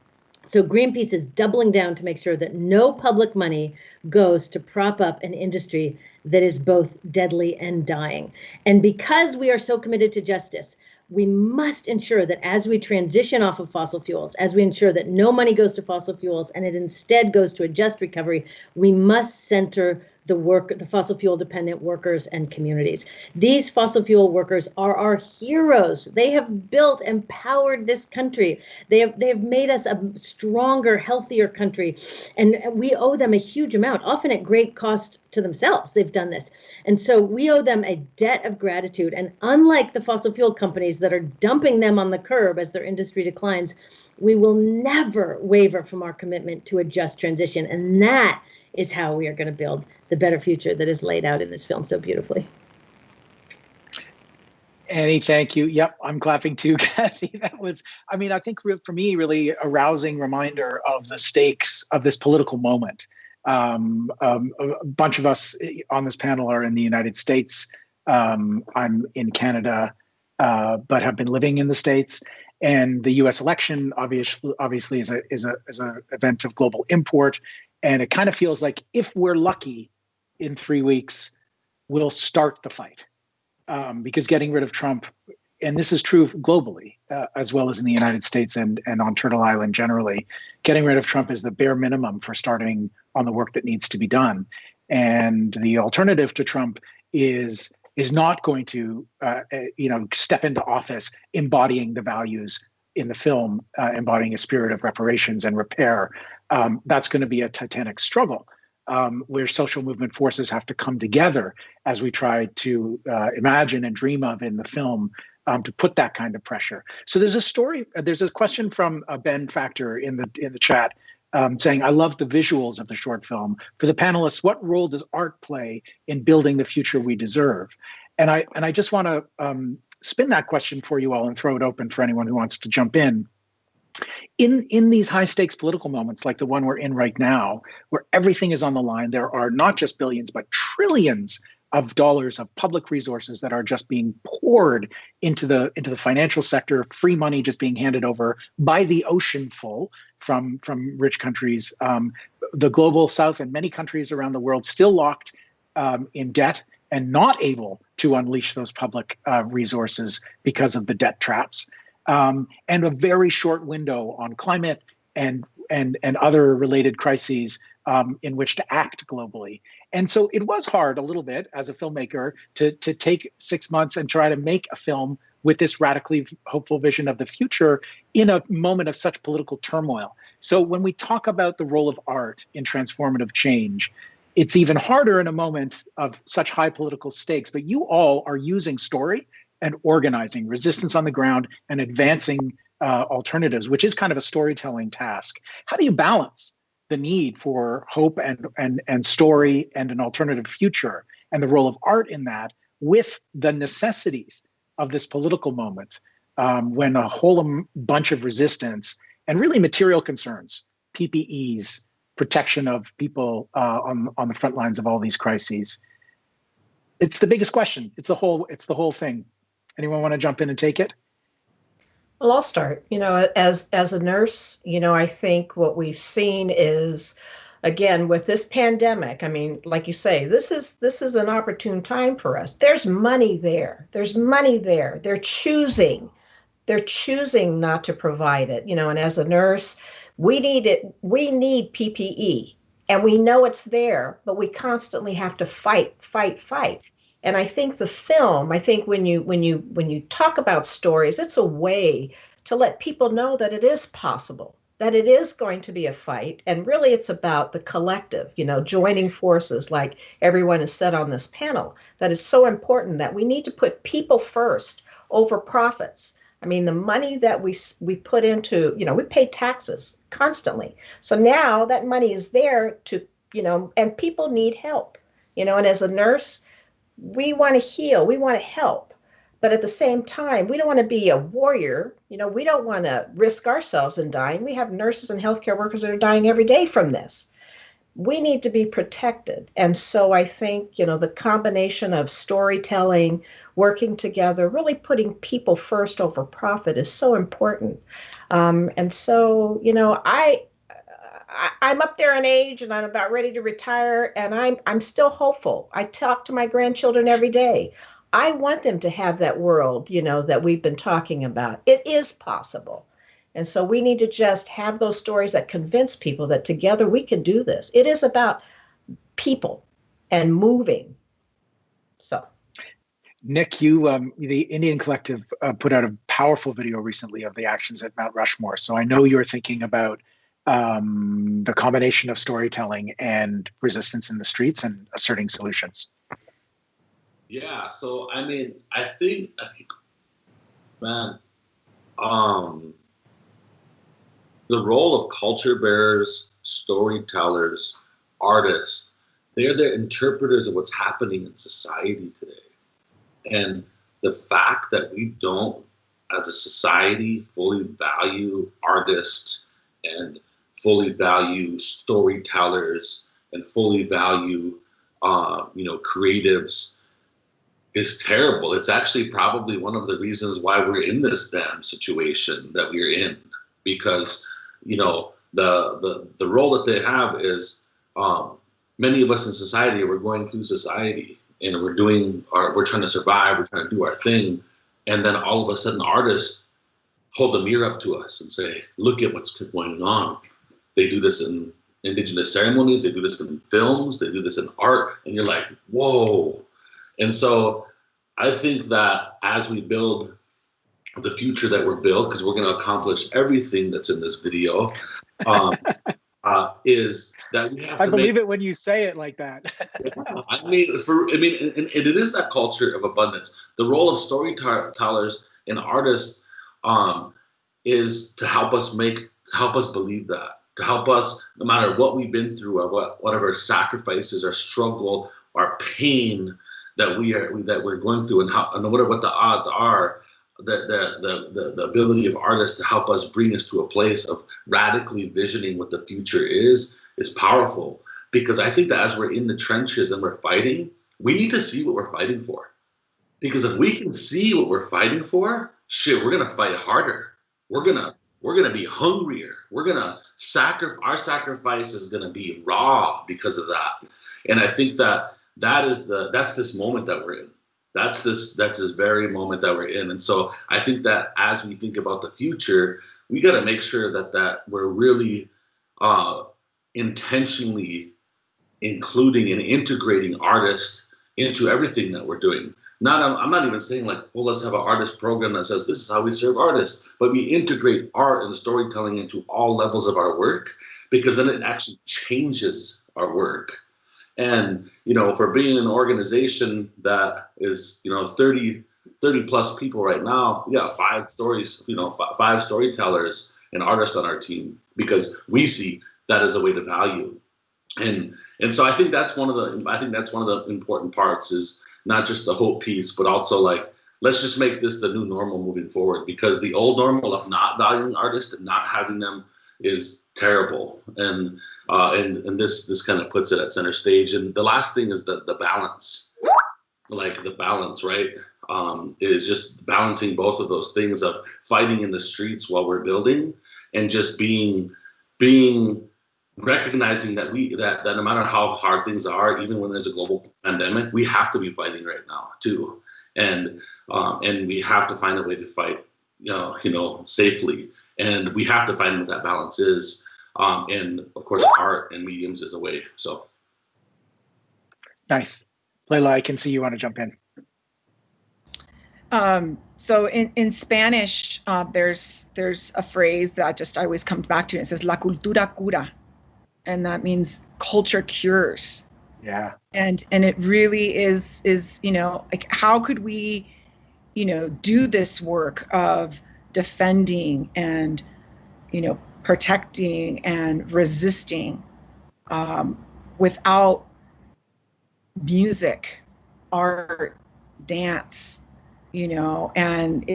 So Greenpeace is doubling down to make sure that no public money goes to prop up an industry that is both deadly and dying. And because we are so committed to justice, we must ensure that as we transition off of fossil fuels, as we ensure that no money goes to fossil fuels and it instead goes to a just recovery, we must center the fossil fuel dependent workers and communities. These fossil fuel workers are our heroes. They have built and powered this country. They have made us a stronger, healthier country. And we owe them a huge amount, often at great cost to themselves. They've done this. And so we owe them a debt of gratitude. And unlike the fossil fuel companies that are dumping them on the curb as their industry declines, we will never waver from our commitment to a just transition. And that is how we are going to build the better future that is laid out in this film so beautifully. Annie, thank you. Yep, I'm clapping too, Kathy. That was, I mean, I think for me, really a rousing reminder of the stakes of this political moment. A bunch of us on this panel are in the United States. I'm in Canada, but have been living in the States. And the U.S. election, obviously, is an event of global import. And it kind of feels like if we're lucky, in 3 weeks, we'll start the fight. Because getting rid of Trump, and this is true globally, as well as in the United States and on Turtle Island generally, getting rid of Trump is the bare minimum for starting on the work that needs to be done. And the alternative to Trump is is not going to, step into office embodying the values in the film, embodying a spirit of reparations and repair. That's going to be a titanic struggle, where social movement forces have to come together, as we try to imagine and dream of in the film, to put that kind of pressure. So there's a question from Ben Factor in the chat, saying, I love the visuals of the short film. For the panelists, what role does art play in building the future we deserve? And I just want to spin that question for you all and throw it open for anyone who wants to jump in. In these high stakes political moments like the one we're in right now, where everything is on the line, there are not just billions, but trillions of dollars of public resources that are just being poured into the financial sector, free money just being handed over by the oceanful from rich countries. The global south and many countries around the world still locked in debt and not able to unleash those public resources because of the debt traps. And a very short window on climate and other related crises in which to act globally. And so it was hard a little bit as a filmmaker to take 6 months and try to make a film with this radically hopeful vision of the future in a moment of such political turmoil. So when we talk about the role of art in transformative change, it's even harder in a moment of such high political stakes. But you all are using story and organizing, resistance on the ground, and advancing alternatives, which is kind of a storytelling task. How do you balance the need for hope and story and an alternative future and the role of art in that with the necessities of this political moment, when a whole bunch of resistance and really material concerns, PPEs, protection of people on the front lines of all these crises? It's the biggest question. It's the whole thing. Anyone want to jump in and take it? Well, I'll start. As a nurse, I think what we've seen is, again, with this pandemic, I mean, like you say, this is an opportune time for us. There's money there. They're choosing not to provide it. And as a nurse, we need it. We need PPE, and we know it's there, but we constantly have to fight. And I think the film, when you talk about stories, it's a way to let people know that it is possible, that it is going to be a fight. And really it's about the collective, joining forces, like everyone has said on this panel, that is so important, that we need to put people first over profits. I mean, the money that we put into, we pay taxes constantly. So now that money is there to, and people need help, and as a nurse, we want to heal, we want to help, but at the same time, we don't want to be a warrior. We don't want to risk ourselves in dying. We have nurses and healthcare workers that are dying every day from this. We need to be protected. And so I think, the combination of storytelling, working together, really putting people first over profit is so important. And so, I'm up there in age and I'm about ready to retire, and I'm still hopeful. I talk to my grandchildren every day. I want them to have that world, that we've been talking about. It is possible. And so we need to just have those stories that convince people that together we can do this. It is about people and moving. So, Nick, you, the Indian Collective put out a powerful video recently of the actions at Mount Rushmore. So I know you're thinking about the combination of storytelling and resistance in the streets and asserting solutions. Yeah, so I mean, I think, man, the role of culture bearers, storytellers, artists, they're the interpreters of what's happening in society today. And the fact that we don't, as a society, fully value artists and fully value storytellers and fully value, creatives is terrible. It's actually probably one of the reasons why we're in this damn situation that we're in, because, the role that they have is, many of us in society, we're going through society and we're trying to survive, we're trying to do our thing. And then all of a sudden artists hold the mirror up to us and say, look at what's going on. They do this in indigenous ceremonies, they do this in films, they do this in art, and you're like, whoa. And so I think that as we build the future that we're built, because we're going to accomplish everything that's in this video, is that we have I believe it when you say it like that. I mean, and it is that culture of abundance. The role of storytellers and artists is to help us believe that, to help us, no matter what we've been through or whatever sacrifices or struggle or pain that we're going through, and no matter what the odds are, the ability of artists to help us bring us to a place of radically visioning what the future is powerful. Because I think that as we're in the trenches and we're fighting, we need to see what we're fighting for. Because if we can see what we're fighting for, shit, we're gonna fight harder. We're gonna be hungrier. We're gonna our sacrifice is gonna be raw because of that. And I think that's this moment that we're in. That's this very moment that we're in. And so I think that as we think about the future, we got to make sure that we're really intentionally including and integrating artists into everything that we're doing. I'm not even saying like, well, let's have an artist program that says this is how we serve artists, but we integrate art and storytelling into all levels of our work, because then it actually changes our work. And, for being an organization that is, 30 plus people right now, we got 5 storytellers and artists on our team, because we see that as a way to value. And so I think that's one of the important parts, is not just the hope piece, but also like, let's just make this the new normal moving forward, because the old normal of not valuing artists and not having them is terrible. And this kind of puts it at center stage. And the last thing is the balance, right? Is just balancing both of those things of fighting in the streets while we're building, and just being recognizing that no matter how hard things are, even when there's a global pandemic, we have to be fighting right now too. And we have to find a way to fight, safely. And we have to find what that balance is. And of course, art and mediums is a way. So nice. Layla, I can see you want to jump in. So in Spanish, there's a phrase that I always come back to. It says "La cultura cura," and that means culture cures. Yeah. And it really is like, how could we, do this work of defending and, protecting and resisting without music, art, dance, and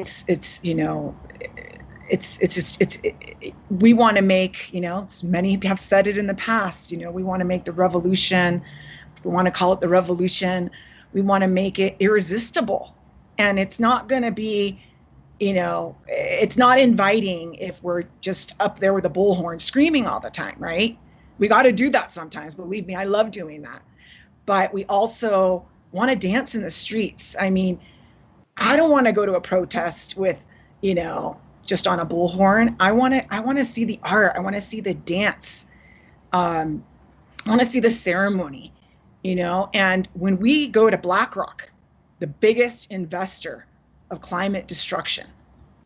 we want to make, many have said it in the past, we want to make the revolution, we want to call it the revolution, we want to make it irresistible. And it's not going to be, it's not inviting if we're just up there with a bullhorn screaming all the time, right? We got to do that sometimes. Believe me, I love doing that. But we also want to dance in the streets. I mean, I don't want to go to a protest with, just on a bullhorn. I want to see the art. I want to see the dance. I want to see the ceremony, and when we go to BlackRock, the biggest investor of climate destruction,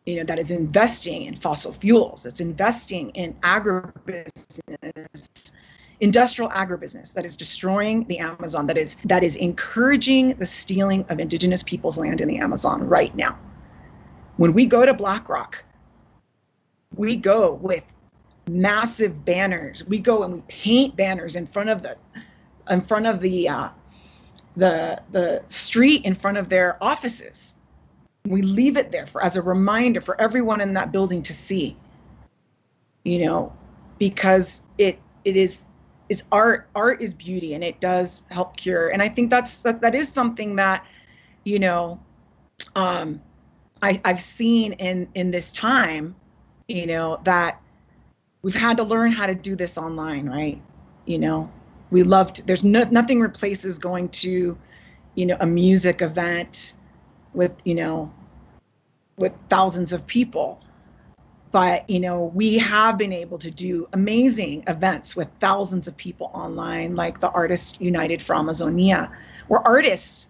that is investing in fossil fuels, that's investing in agribusiness, industrial agribusiness, that is destroying the Amazon, that is encouraging the stealing of indigenous people's land in the Amazon right now. When we go to BlackRock, we go with massive banners. We go and we paint banners in front of the street, in front of their offices. We leave it there as a reminder for everyone in that building to see, because it is art. Art is beauty, and it does help cure. And I think that is something that, I've seen in this time, that we've had to learn how to do this online, right? We loved, nothing replaces going to, a music event with thousands of people. But, we have been able to do amazing events with thousands of people online, like the Artists United for Amazonia, where artists,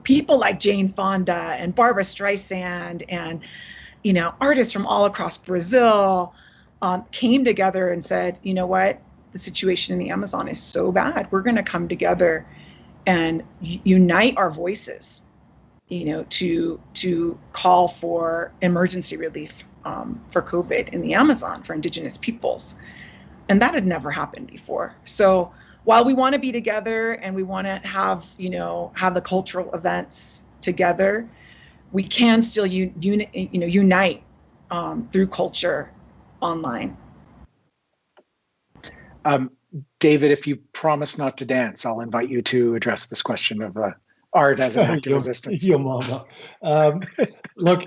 people like Jane Fonda and Barbara Streisand and, artists from all across Brazil came together and said, you know what, the situation in the Amazon is so bad. We're going to come together and unite our voices, to call for emergency relief for COVID in the Amazon for Indigenous peoples. And that had never happened before. So while we want to be together and we want to have the cultural events together, we can still unite through culture online. David, if you promise not to dance, I'll invite you to address this question of art as an act of resistance. Your mama. Look,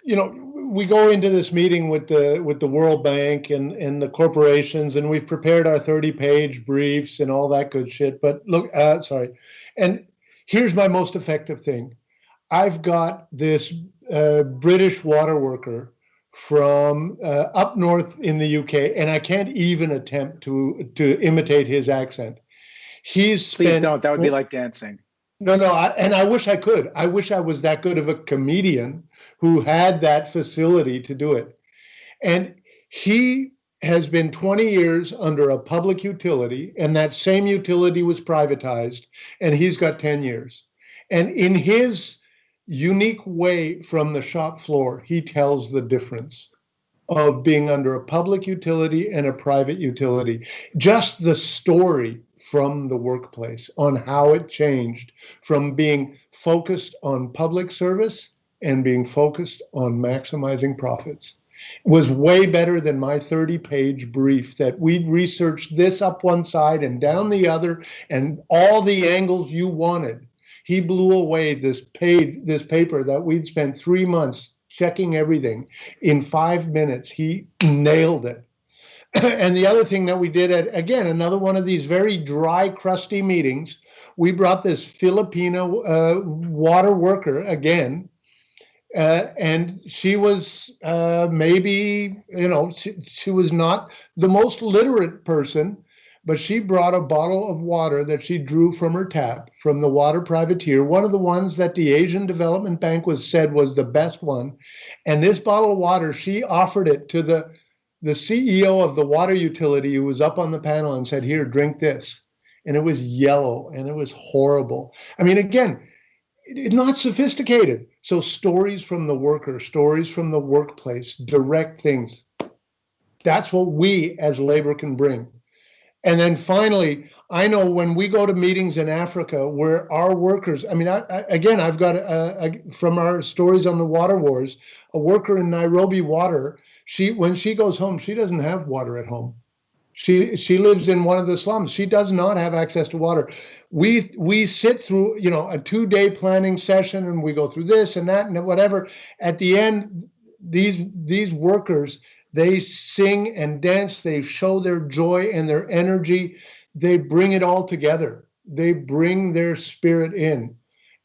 we go into this meeting with the World Bank and the corporations, and we've prepared our 30-page briefs and all that good shit. But look, and here's my most effective thing. I've got this British water worker from up north in the UK, and I can't even attempt to imitate his accent. Please don't. That would be like dancing. No, and I wish I could. I wish I was that good of a comedian who had that facility to do it. And he has been 20 years under a public utility, and that same utility was privatized, and he's got 10 years. And in his unique way from the shop floor, he tells the difference of being under a public utility and a private utility. Just the story from the workplace on how it changed from being focused on public service and being focused on maximizing profits was way better than my 30-page brief that we'd researched this up one side and down the other and all the angles you wanted. He blew away this paper that we'd spent 3 months checking everything. In 5 minutes, he nailed it. And the other thing that we did at, again, another one of these very dry, crusty meetings, we brought this Filipino water worker again, and she was maybe, she was not the most literate person, but she brought a bottle of water that she drew from her tap from the water privateer, one of the ones that the Asian Development Bank said was the best one. And this bottle of water, she offered it to the CEO of the water utility who was up on the panel and said, here, drink this. And it was yellow and it was horrible. I mean, again, it's not sophisticated. So stories from the worker, stories from the workplace, direct things. That's what we as labor can bring. And then finally, I know when we go to meetings in Africa where our workers, I mean, I've got from our stories on the water wars, a worker in Nairobi water, when she goes home, she doesn't have water at home. She lives in one of the slums. She does not have access to water. We sit through, a 2-day planning session and we go through this and that and whatever. At the end, these workers, they sing and dance, they show their joy and their energy. They bring it all together. They bring their spirit in.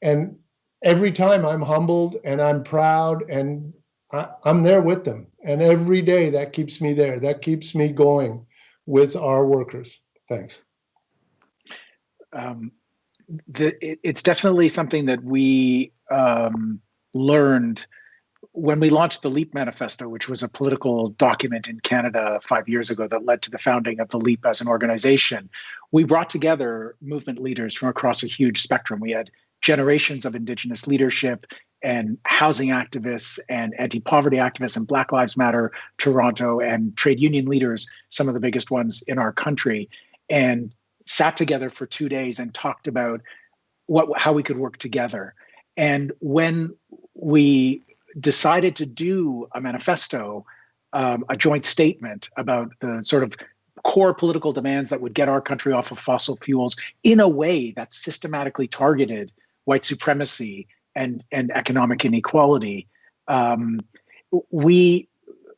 And every time I'm humbled and I'm proud and I'm there with them. And every day that keeps me there. That keeps me going with our workers. Thanks. It's definitely something that we learned when we launched the LEAP Manifesto, which was a political document in Canada 5 years ago that led to the founding of the LEAP as an organization. We brought together movement leaders from across a huge spectrum. We had generations of Indigenous leadership and housing activists and anti-poverty activists and Black Lives Matter Toronto and trade union leaders, some of the biggest ones in our country, and sat together for 2 days and talked about how we could work together. And when we decided to do a manifesto, a joint statement about the sort of core political demands that would get our country off of fossil fuels in a way that systematically targeted white supremacy and economic inequality.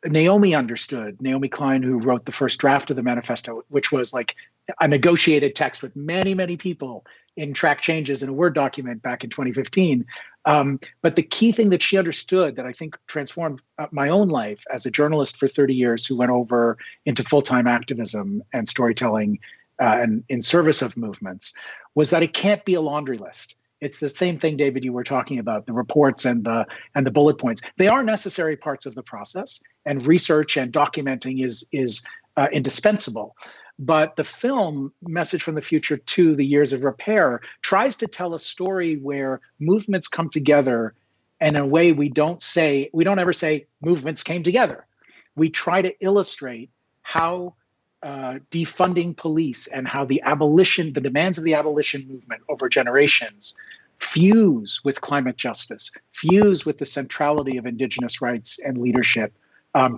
Naomi understood, Naomi Klein, who wrote the first draft of the manifesto, which was like a negotiated text with many, many people in track changes in a Word document back in 2015. But the key thing that she understood that I think transformed my own life as a journalist for 30 years who went over into full-time activism and storytelling and in service of movements, was that it can't be a laundry list. It's the same thing, David, you were talking about, the reports and the bullet points. They are necessary parts of the process, and research and documenting is indispensable. But the film, Message from the Future to the Years of Repair, tries to tell a story where movements come together in a way we don't ever say movements came together. We try to illustrate how defunding police and how the demands of the abolition movement over generations fuse with climate justice, fuse with the centrality of Indigenous rights and leadership,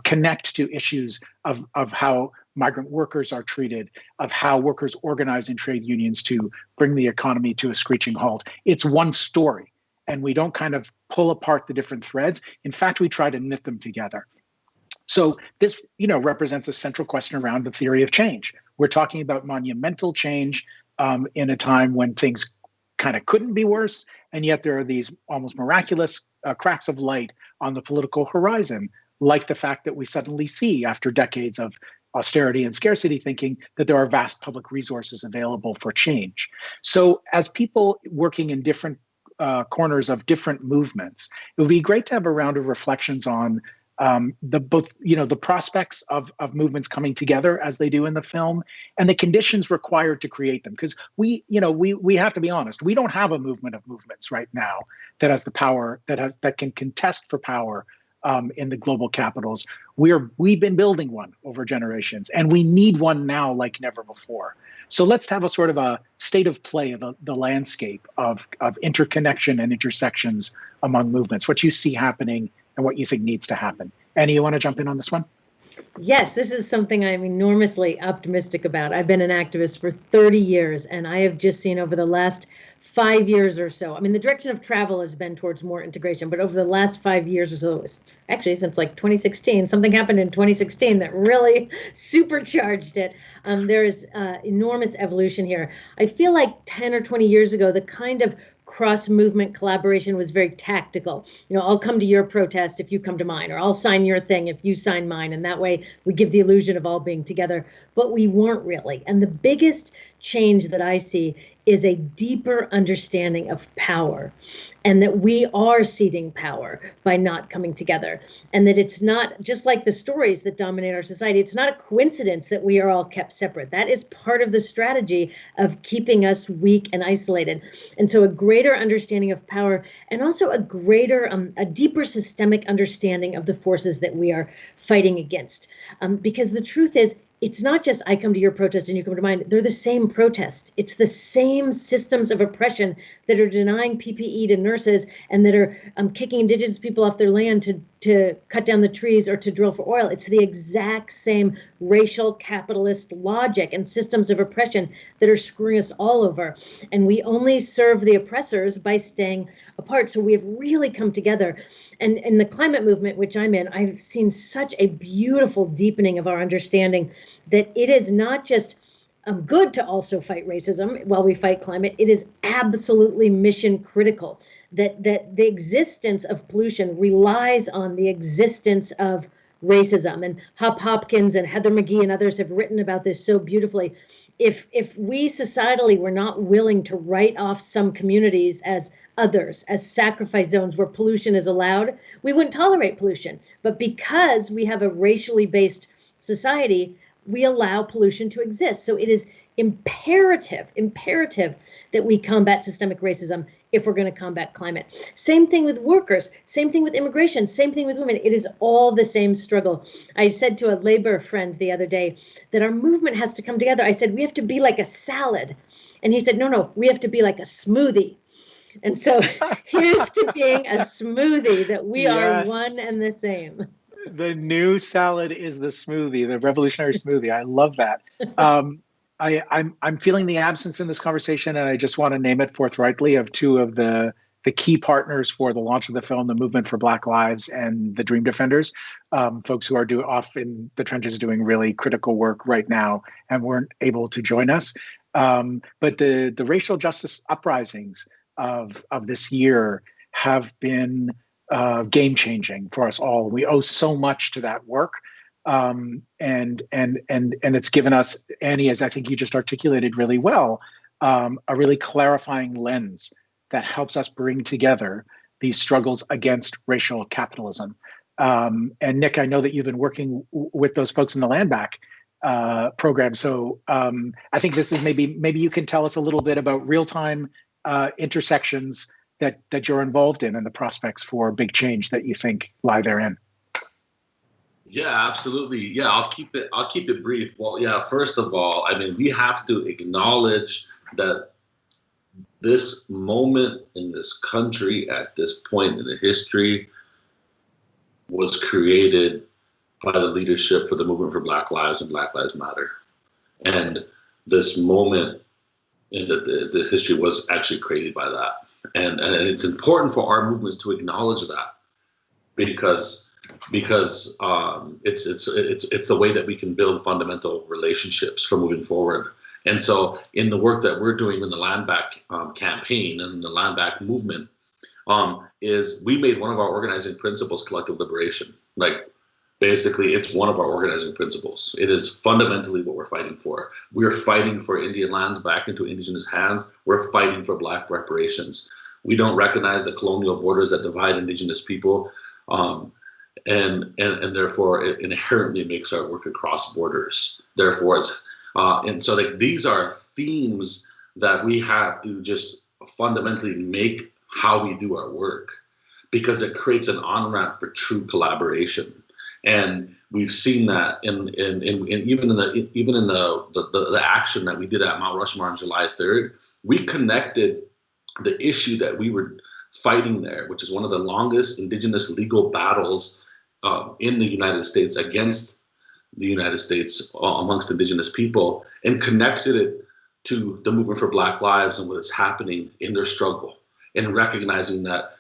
connect to issues of how migrant workers are treated, of how workers organize in trade unions to bring the economy to a screeching halt. It's one story, and we don't kind of pull apart the different threads. In fact, we try to knit them together. So this, represents a central question around the theory of change. We're talking about monumental change in a time when things kind of couldn't be worse, and yet there are these almost miraculous cracks of light on the political horizon, like the fact that we suddenly see, after decades of austerity and scarcity thinking, that there are vast public resources available for change. So as people working in different corners of different movements, it would be great to have a round of reflections on the prospects of movements coming together as they do in the film, and the conditions required to create them. Because we have to be honest, we don't have a movement of movements right now that has the power, that can contest for power in the global capitals. We've been building one over generations, and we need one now like never before. So let's have a sort of a state of play of the landscape of interconnection and intersections among movements, what you see happening and what you think needs to happen. Annie, you want to jump in on this one? Yes, this is something I'm enormously optimistic about. I've been an activist for 30 years, and I have just seen over the last 5 years or so, the direction of travel has been towards more integration, but over the last 5 years or so, actually since like 2016, something happened in 2016 that really supercharged it. There is enormous evolution here. I feel like 10 or 20 years ago, the kind of cross-movement collaboration was very tactical. I'll come to your protest if you come to mine, or I'll sign your thing if you sign mine. And that way we give the illusion of all being together, but we weren't really. And the biggest change that I see is a deeper understanding of power, and that we are ceding power by not coming together. And that it's not just like the stories that dominate our society. It's not a coincidence that we are all kept separate. That is part of the strategy of keeping us weak and isolated. And so a greater understanding of power, and also a deeper systemic understanding of the forces that we are fighting against. Because the truth is, it's not just I come to your protest and you come to mine. They're the same protest. It's the same systems of oppression that are denying PPE to nurses, and that are kicking Indigenous people off their land to cut down the trees or to drill for oil. It's the exact same racial capitalist logic and systems of oppression that are screwing us all over. And we only serve the oppressors by staying apart. So we have really come together. And in the climate movement, which I'm in, I've seen such a beautiful deepening of our understanding that it is not just good to also fight racism while we fight climate. It is absolutely mission critical that the existence of pollution relies on the existence of racism. And Hop Hopkins and Heather McGhee and others have written about this so beautifully. If we societally were not willing to write off some communities as others, as sacrifice zones where pollution is allowed, we wouldn't tolerate pollution. But because we have a racially based society, we allow pollution to exist. So it is imperative that we combat systemic racism if we're going to combat climate. Same thing with workers, same thing with immigration, same thing with women. It is all the same struggle. I said to a labor friend the other day that our movement has to come together. I said, we have to be like a salad. And he said, no, we have to be like a smoothie. And so here's to being a smoothie, that we are one and the same. The new salad is the smoothie, the revolutionary smoothie. I love that. I'm feeling the absence in this conversation, and I just want to name it forthrightly, of two of the key partners for the launch of the film, the Movement for Black Lives and the Dream Defenders, folks who are off in the trenches doing really critical work right now and weren't able to join us. But the racial justice uprisings of this year have been game-changing for us all. We owe so much to that work. and it's given us, Annie, as I think you just articulated really well, a really clarifying lens that helps us bring together these struggles against racial capitalism. And Nick, I know that you've been working with those folks in the Land Back program. So I think this is maybe you can tell us a little bit about real-time intersections that you're involved in and the prospects for big change that you think lie therein. Yeah, absolutely. Yeah, I'll keep it brief. Well, yeah, first of all, I mean, we have to acknowledge that this moment in this country at this point in the history was created by the leadership for the movement for Black Lives and Black Lives Matter. And this moment in this history was actually created by that. And it's important for our movements to acknowledge that because it's the way that we can build fundamental relationships for moving forward. And so in the work that we're doing in the Land Back campaign and the Land Back movement, is we made one of our organizing principles collective liberation. Like, basically, it's one of our organizing principles. It is fundamentally what we're fighting for. We're fighting for Indian lands back into Indigenous hands. We're fighting for Black reparations. We don't recognize the colonial borders that divide Indigenous people, and therefore it inherently makes our work across borders. Therefore, it's and so like these are themes that we have to just fundamentally make how we do our work, because it creates an on-ramp for true collaboration. And we've seen that in even in the action that we did at Mount Rushmore on July 3rd. We connected the issue that we were fighting there, which is one of the longest Indigenous legal battles in the United States against the United States amongst Indigenous people, and connected it to the movement for Black Lives and what is happening in their struggle, and recognizing that.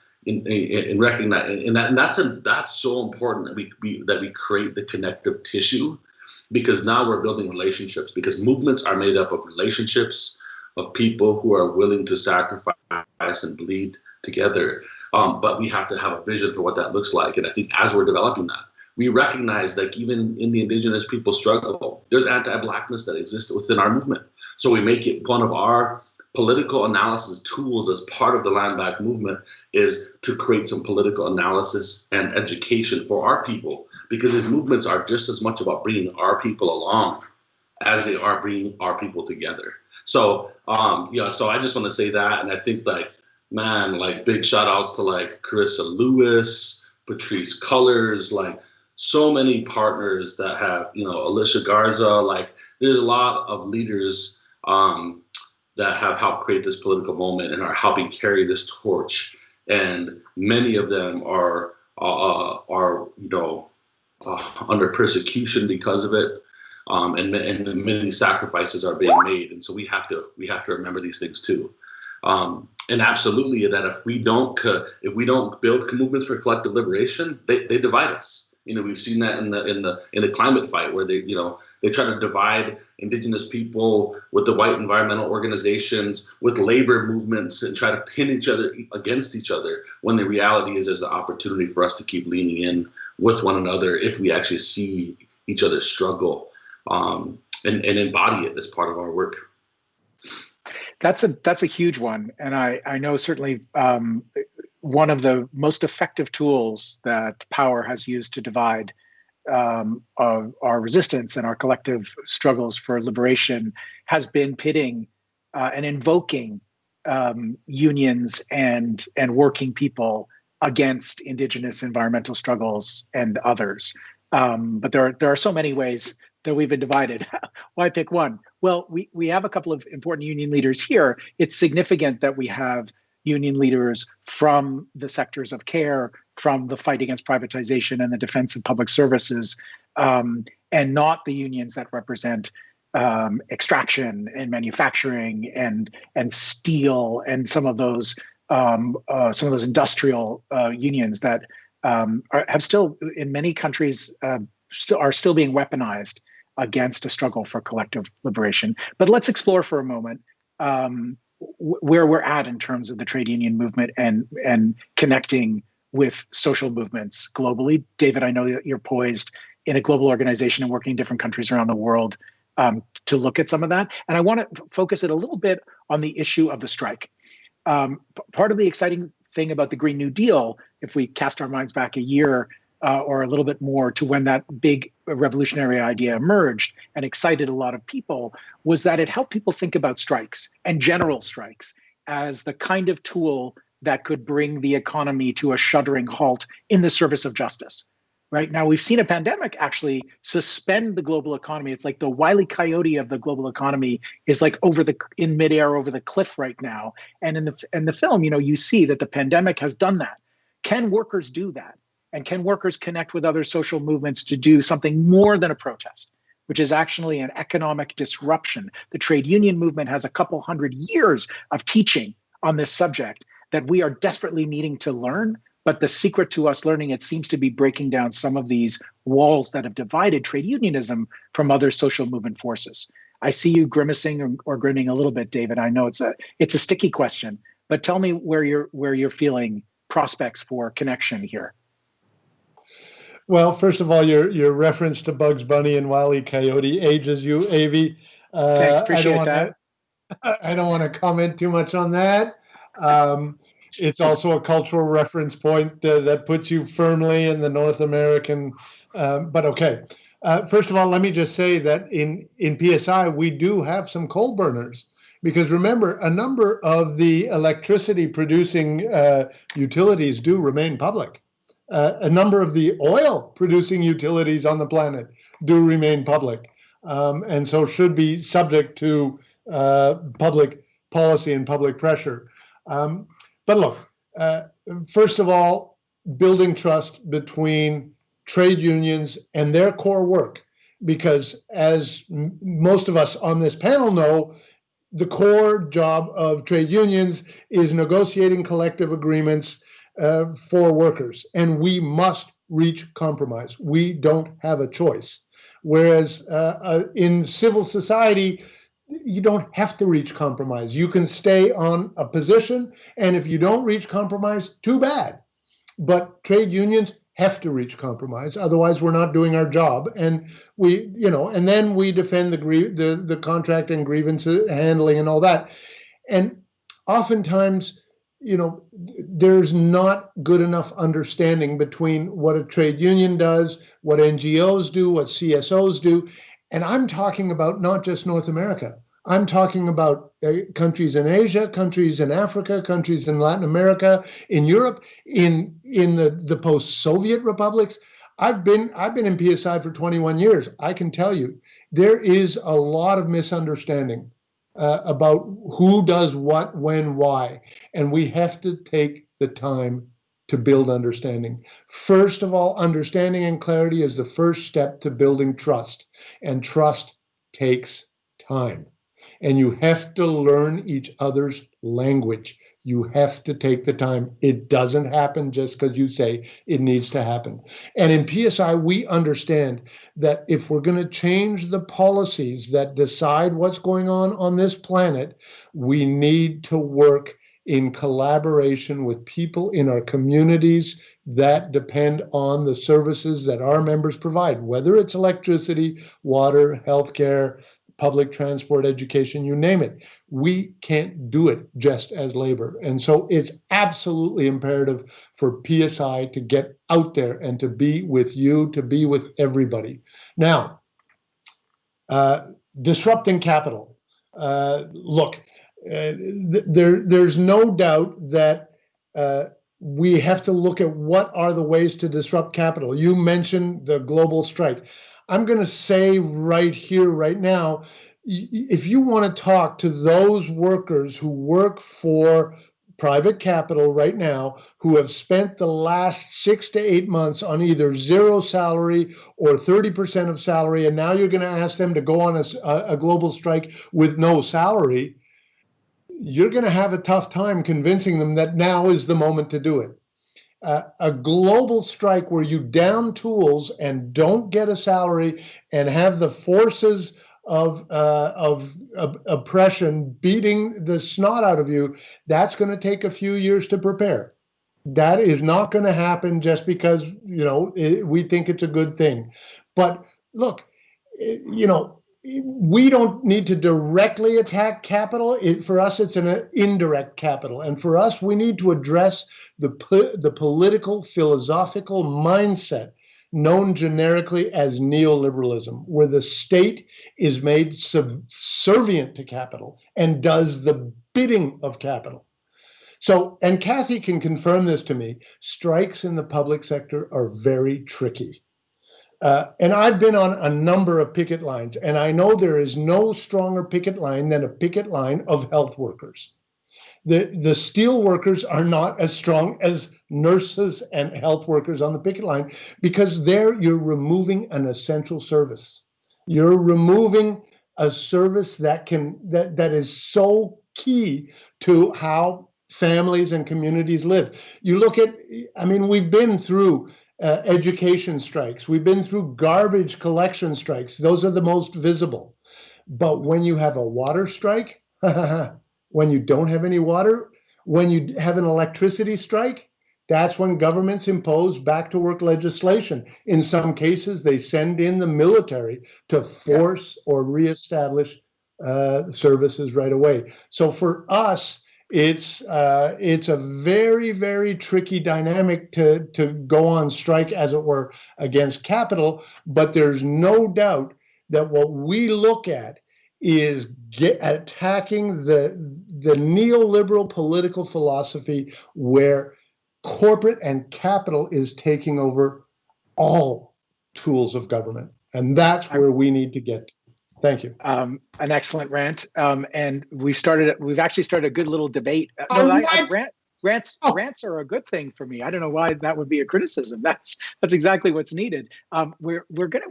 That's so important that we create the connective tissue, because now we're building relationships, because movements are made up of relationships of people who are willing to sacrifice and bleed together. But we have to have a vision for what that looks like. And I think as we're developing that, we recognize that even in the Indigenous people struggle, there's anti-Blackness that exists within our movement. So we make it one of our political analysis tools as part of the Land Back movement is to create some political analysis and education for our people, because these movements are just as much about bringing our people along as they are bringing our people together. So, so I just want to say that. And I think big shout outs to Carissa Lewis, Patrice Cullors, so many partners that have, Alicia Garza, there's a lot of leaders that have helped create this political moment and are helping carry this torch. And many of them are under persecution because of it. And many sacrifices are being made. And so we have to remember these things too. And absolutely that if we don't build movements for collective liberation, they divide us. We've seen that in the climate fight, where they try to divide Indigenous people with the white environmental organizations, with labor movements, and try to pin each other against each other, when the reality is there's an opportunity for us to keep leaning in with one another if we actually see each other's struggle and embody it as part of our work. That's a huge one. And I know certainly one of the most effective tools that power has used to divide our resistance and our collective struggles for liberation has been pitting and invoking unions and working people against Indigenous environmental struggles and others. But there are so many ways that we've been divided. Why pick one? Well, we have a couple of important union leaders here. It's significant that we have union leaders from the sectors of care, from the fight against privatization and the defense of public services, and not the unions that represent extraction and manufacturing and steel and some of those industrial unions that have still, in many countries, are still being weaponized against a struggle for collective liberation. But let's explore for a moment where we're at in terms of the trade union movement and connecting with social movements globally. David, I know that you're poised in a global organization and working in different countries around the world to look at some of that. And I want to focus it a little bit on the issue of the strike. Part of the exciting thing about the Green New Deal, if we cast our minds back a year or a little bit more to when that big revolutionary idea emerged and excited a lot of people, was that it helped people think about strikes and general strikes as the kind of tool that could bring the economy to a shuddering halt in the service of justice. Right now, we've seen a pandemic actually suspend the global economy. It's like the Wile E. Coyote of the global economy is like in midair over the cliff right now. And in the film, you see that the pandemic has done that. Can workers do that? And can workers connect with other social movements to do something more than a protest, which is actually an economic disruption? The trade union movement has a couple hundred years of teaching on this subject that we are desperately needing to learn. But the secret to us learning it seems to be breaking down some of these walls that have divided trade unionism from other social movement forces. I see you grimacing or grinning a little bit, David. I know it's a sticky question, but tell me where you're feeling prospects for connection here. Well, first of all, your reference to Bugs Bunny and Wile E. Coyote ages you, Avi. Thanks, appreciate that. I don't want to comment too much on that. It's also a cultural reference point that puts you firmly in the North American, but okay. First of all, let me just say that in PSI, we do have some coal burners, because remember, a number of the electricity producing utilities do remain public. A number of the oil producing utilities on the planet do remain public, and so should be subject to public policy and public pressure. But look, first of all, building trust between trade unions and their core work, because as most of us on this panel know, the core job of trade unions is negotiating collective agreements for workers, and we must reach compromise. We don't have a choice. Whereas in civil society, you don't have to reach compromise. You can stay on a position, and if you don't reach compromise, too bad. But trade unions have to reach compromise, otherwise we're not doing our job. And and then we defend the contract and grievance handling and all that. And oftentimes, there's not good enough understanding between what a trade union does, what NGOs do, what CSOs do. And I'm talking about not just North America. I'm talking about countries in Asia, countries in Africa, countries in Latin America, in Europe, in the post-Soviet republics. I've been in PSI for 21 years. I can tell you, there is a lot of misunderstanding about who does what, when, why. And we have to take the time to build understanding. First of all, understanding and clarity is the first step to building trust. And trust takes time. And you have to learn each other's language. You have to take the time. It doesn't happen just because you say it needs to happen. And in PSI, we understand that if we're going to change the policies that decide what's going on this planet, we need to work in collaboration with people in our communities that depend on the services that our members provide, whether it's electricity, water, healthcare, public transport, education, you name it. We can't do it just as labor. And so it's absolutely imperative for PSI to get out there and to be with you, to be with everybody. Now, disrupting capital. Look, there's no doubt that we have to look at what are the ways to disrupt capital. You mentioned the global strike. I'm going to say right here, right now, if you want to talk to those workers who work for private capital right now, who have spent the last 6 to 8 months on either zero salary or 30% of salary, and now you're going to ask them to go on a global strike with no salary, you're going to have a tough time convincing them that now is the moment to do it. A global strike where you down tools and don't get a salary and have the forces of oppression beating the snot out of you, that's going to take a few years to prepare. That is not going to happen just because we think it's a good thing. But look, we don't need to directly attack capital. For us, it's an indirect capital. And for us, we need to address the political, philosophical mindset known generically as neoliberalism, where the state is made subservient to capital and does the bidding of capital. So, and Kathy can confirm this to me, strikes in the public sector are very tricky. And I've been on a number of picket lines, and I know there is no stronger picket line than a picket line of health workers. The steel workers are not as strong as nurses and health workers on the picket line, because there you're removing an essential service. You're removing a service that is so key to how families and communities live. You look at, we've been through education strikes. We've been through garbage collection strikes. Those are the most visible. But when you have a water strike, when you don't have any water, when you have an electricity strike, that's when governments impose back to work legislation. In some cases, they send in the military to force or reestablish services right away. So for us, it's a very, very tricky dynamic to go on strike, as it were, against capital. But there's no doubt that what we look at is attacking the neoliberal political philosophy where corporate and capital is taking over all tools of government. And that's where we need to get to. Thank you. An excellent rant. And we've actually started a good little debate. Rants are a good thing for me. I don't know why that would be a criticism. That's exactly what's needed. We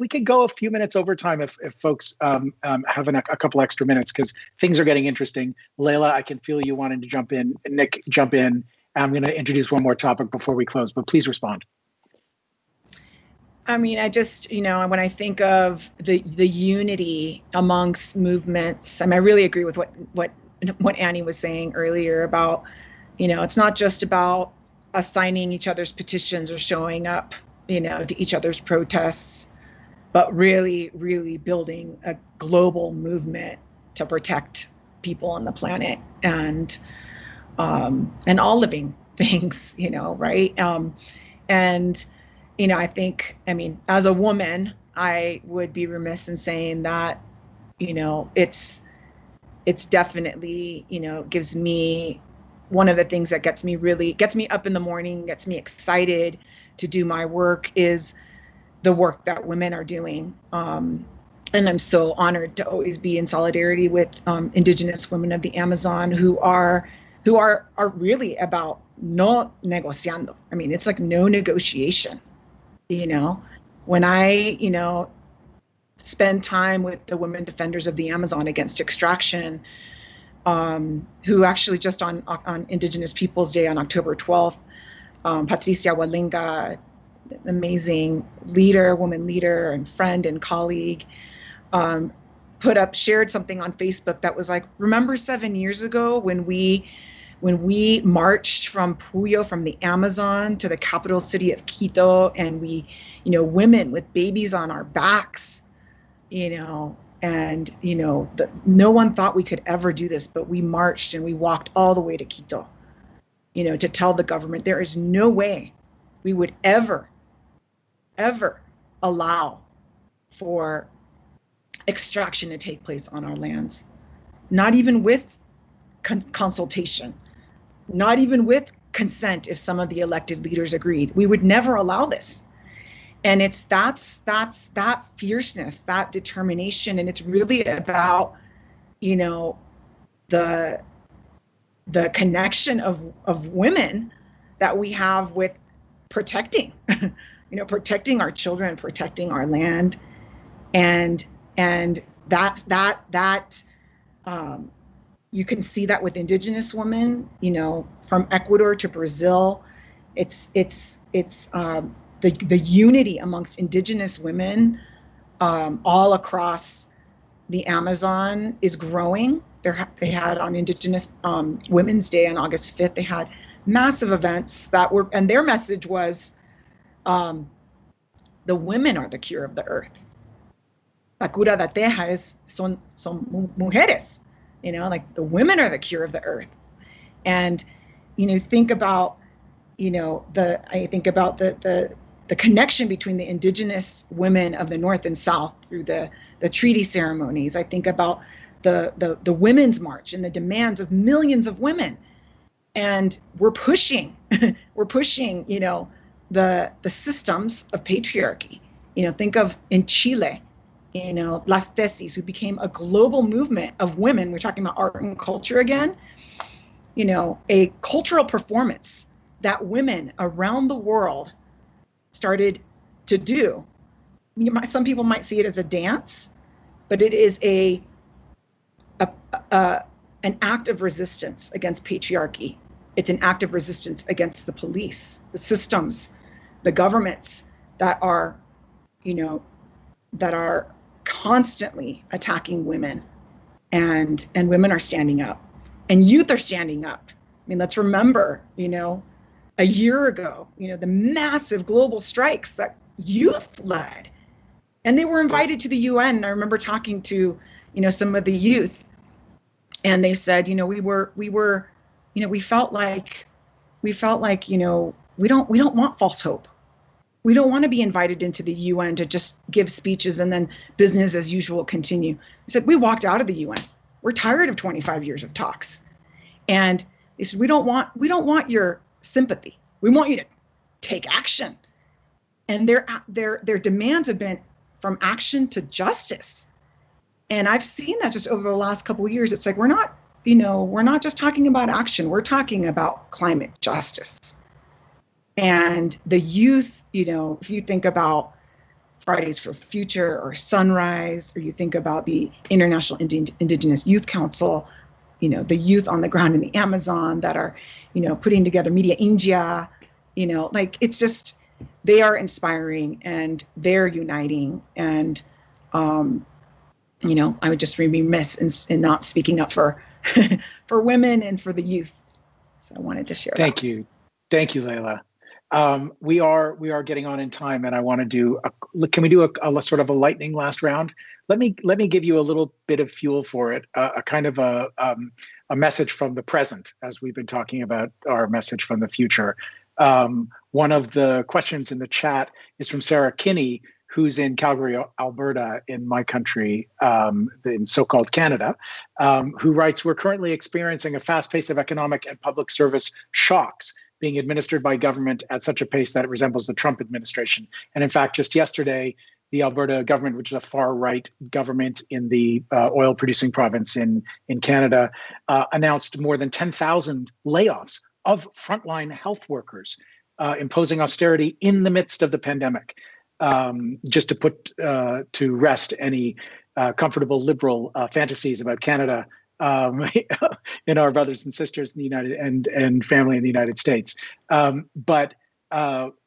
could go a few minutes overtime if folks have a couple extra minutes, because things are getting interesting. Leila, I can feel you wanting to jump in. Nick, jump in. I'm going to introduce one more topic before we close, but please respond. I just, when I think of the unity amongst movements, I really agree with what Annie was saying earlier about, it's not just about us signing each other's petitions or showing up, to each other's protests, but really, really building a global movement to protect people on the planet and all living things, right? I think, as a woman, I would be remiss in saying that, it's definitely, gives me, one of the things that gets me up in the morning, gets me excited to do my work, is the work that women are doing. And I'm so honored to always be in solidarity with Indigenous women of the Amazon who are really about no negociando. It's like no negotiation. When I, spend time with the women defenders of the Amazon against extraction, who actually just on Indigenous Peoples Day on October 12th, Patricia Walinga, amazing woman leader and friend and colleague, shared something on Facebook that was like, remember 7 years ago when we marched from Puyo, from the Amazon to the capital city of Quito, and we, women with babies on our backs, and, no one thought we could ever do this, but we marched and we walked all the way to Quito, to tell the government there is no way we would ever allow for extraction to take place on our lands, not even with consultation, not even with consent. If some of the elected leaders agreed, we would never allow this. And that's that fierceness, that determination. And it's really about, the connection of women that we have with protecting, protecting our children, protecting our land. And that you can see that with Indigenous women, from Ecuador to Brazil. It's the unity amongst Indigenous women all across the Amazon is growing. They had on Indigenous Women's Day on August 5th, they had massive events and their message was, the women are the cure of the earth. La cura de la tierra son mujeres, like the women are the cure of the earth. And, think about, I think about the connection between the indigenous women of the North and South through the treaty ceremonies. I think about the Women's March and the demands of millions of women. And we're pushing, the systems of patriarchy. Think of in Chile, Las Tesis, who became a global movement of women. We're talking about art and culture again. A cultural performance that women around the world started to do. Some people might see it as a dance, but it is an act of resistance against patriarchy. It's an act of resistance against the police, the systems, the governments that are constantly attacking women, and women are standing up, and youth are standing up. Let's remember, a year ago, the massive global strikes that youth led, and they were invited to the UN. I remember talking to, some of the youth, and they said, we felt like, we don't want false hope. We don't want to be invited into the UN to just give speeches and then business as usual continue. They said, we walked out of the UN. We're tired of 25 years of talks. And they said, we don't want your sympathy. We want you to take action. And their demands have been from action to justice. And I've seen that just over the last couple of years. It's like, we're not just talking about action. We're talking about climate justice. And the youth, if you think about Fridays for Future or Sunrise, or you think about the International Indigenous Youth Council, the youth on the ground in the Amazon that are, putting together Media India, it's just, they are inspiring and they're uniting. And, I would just be remiss in not speaking up for for women and for the youth. So I wanted to share that. Thank you, Layla. We are getting on in time, and I want to do. Can we do a sort of a lightning last round? Let me give you a little bit of fuel for it. A kind of a message from the present, as we've been talking about our message from the future. One of the questions in the chat is from Sarah Kinney, who's in Calgary, Alberta, in my country, in so-called Canada, who writes, "We're currently experiencing a fast pace of economic and public service shocks being administered by government at such a pace that it resembles the Trump administration." And in fact, just yesterday, the Alberta government, which is a far-right government in the oil-producing province in Canada, announced more than 10,000 layoffs of frontline health workers, imposing austerity in the midst of the pandemic. Just to put to rest any comfortable liberal fantasies about Canada in our brothers and sisters in the United and family in the United States. But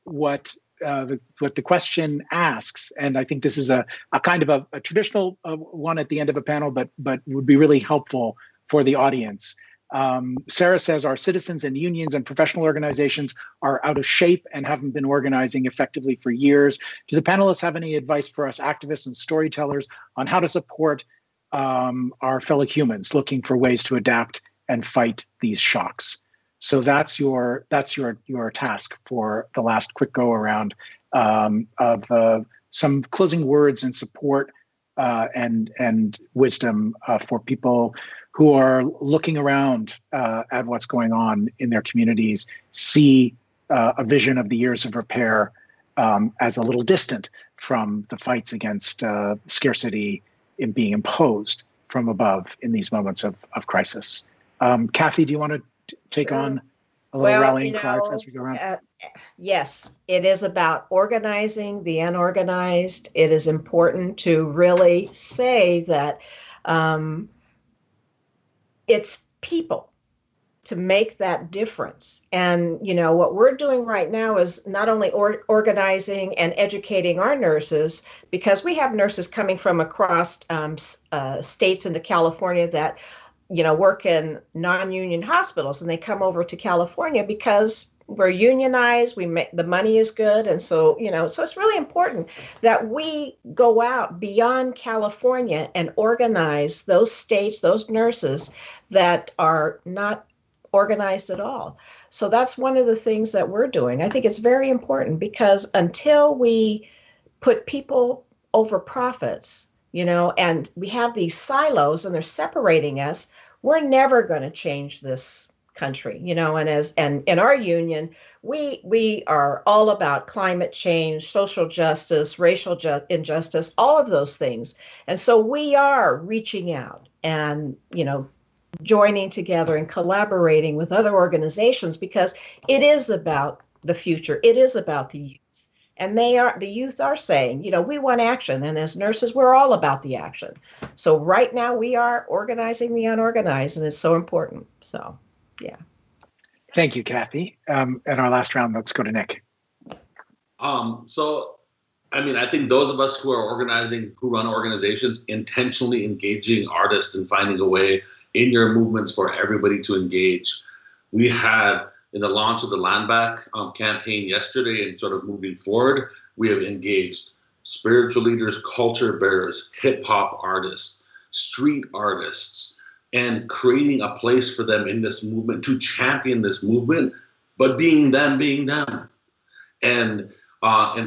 what the question asks, and I think this is a kind of a traditional one at the end of a panel, but would be really helpful for the audience. Sarah says, our citizens and unions and professional organizations are out of shape and haven't been organizing effectively for years. Do the panelists have any advice for us activists and storytellers on how to support our fellow humans looking for ways to adapt and fight these shocks? So that's your task for the last quick go around of some closing words and support and wisdom for people who are looking around at what's going on in their communities, see a vision of the years of repair as a little distant from the fights against scarcity in being imposed from above in these moments of crisis. Kathy, do you want to take on a little rallying cry as we go around? Yes, it is about organizing the unorganized. It is important to really say that it's people to make that difference. And, what we're doing right now is not only organizing and educating our nurses, because we have nurses coming from across states into California that, work in non-union hospitals, and they come over to California because we're unionized, the money is good. And so, so it's really important that we go out beyond California and organize those states, those nurses that are not organized at all. So that's one of the things that we're doing. I think it's very important because until we put people over profits, and we have these silos and they're separating us, we're never going to change this country, and in our union, we are all about climate change, social justice, racial injustice, all of those things. And so we are reaching out and, joining together and collaborating with other organizations because it is about the future. It is about the youth. And the youth are saying, we want action. And as nurses, we're all about the action. So right now we are organizing the unorganized, and it's so important. So, yeah. Thank you, Kathy. And our last round, let's go to Nick. I think those of us who run organizations, intentionally engaging artists and finding a way in your movements for everybody to engage. We had, in the launch of the Land Back campaign yesterday and sort of moving forward, we have engaged spiritual leaders, culture bearers, hip hop artists, street artists, and creating a place for them in this movement to champion this movement, but being them. And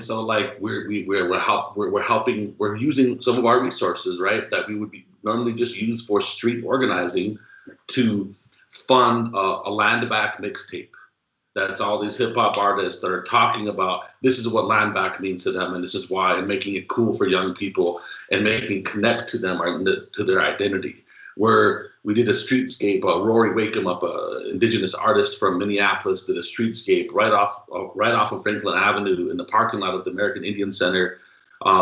so like we're helping, we're using some of our resources, right, that we would be normally just used for street organizing to fund a Land Back mixtape. That's all these hip hop artists that are talking about this is what Land Back means to them, and this is why, and making it cool for young people and making connect to them to their identity. Where we did a streetscape, Rory Wakeham, indigenous artist from Minneapolis, did a streetscape right off of Franklin Avenue in the parking lot of the American Indian Center,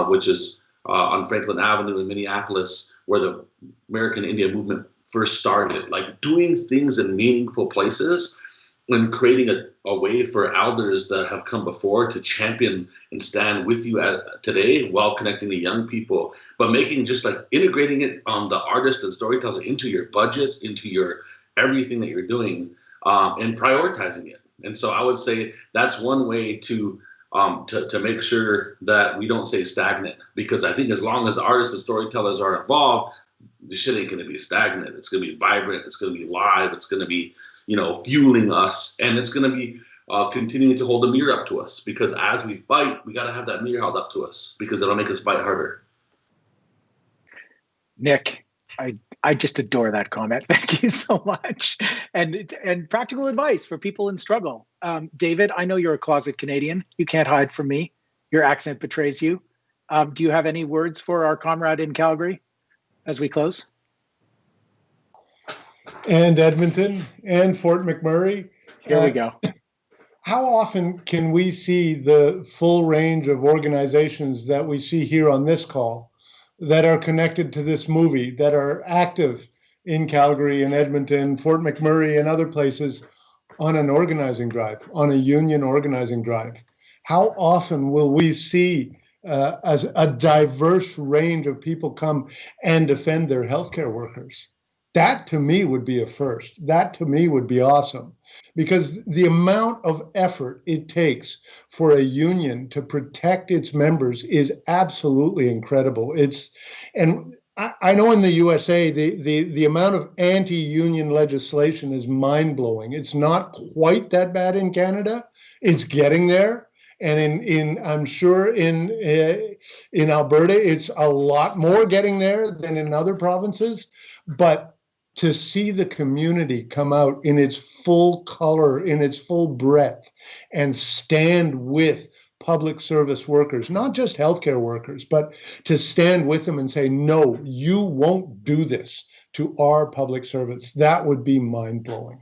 which is on Franklin Avenue in Minneapolis, where the American Indian movement first started. Like doing things in meaningful places and creating a way for elders that have come before to champion and stand with you today while connecting to young people, but making just like integrating it on the artist and storyteller into your budgets, into your everything that you're doing, and prioritizing it. And so I would say that's one way to make sure that we don't stay stagnant, because I think as long as artists and storytellers are involved, the shit ain't going to be stagnant. It's going to be vibrant. It's going to be live. It's going to be, fueling us, and it's going to be continuing to hold the mirror up to us, because as we fight, we got to have that mirror held up to us, because it'll make us fight harder. Nick, I just adore that comment. Thank you so much. And practical advice for people in struggle. David, I know you're a closet Canadian. You can't hide from me. Your accent betrays you. Do you have any words for our comrade in Calgary as we close? And Edmonton and Fort McMurray. Here we go. How often can we see the full range of organizations that we see here on this call that are connected to this movie, that are active in Calgary and Edmonton, Fort McMurray and other places on an organizing drive, on a union organizing drive? How often will we see as a diverse range of people come and defend their healthcare workers? That to me would be a first. That to me would be awesome, because the amount of effort it takes for a union to protect its members is absolutely incredible. And I know in the USA, the amount of anti-union legislation is mind-blowing. It's not quite that bad in Canada. It's getting there. And I'm sure in Alberta, it's a lot more getting there than in other provinces. But to see the community come out in its full color, in its full breadth, and stand with public service workers, not just healthcare workers, but to stand with them and say, no, you won't do this to our public servants, that would be mind-blowing.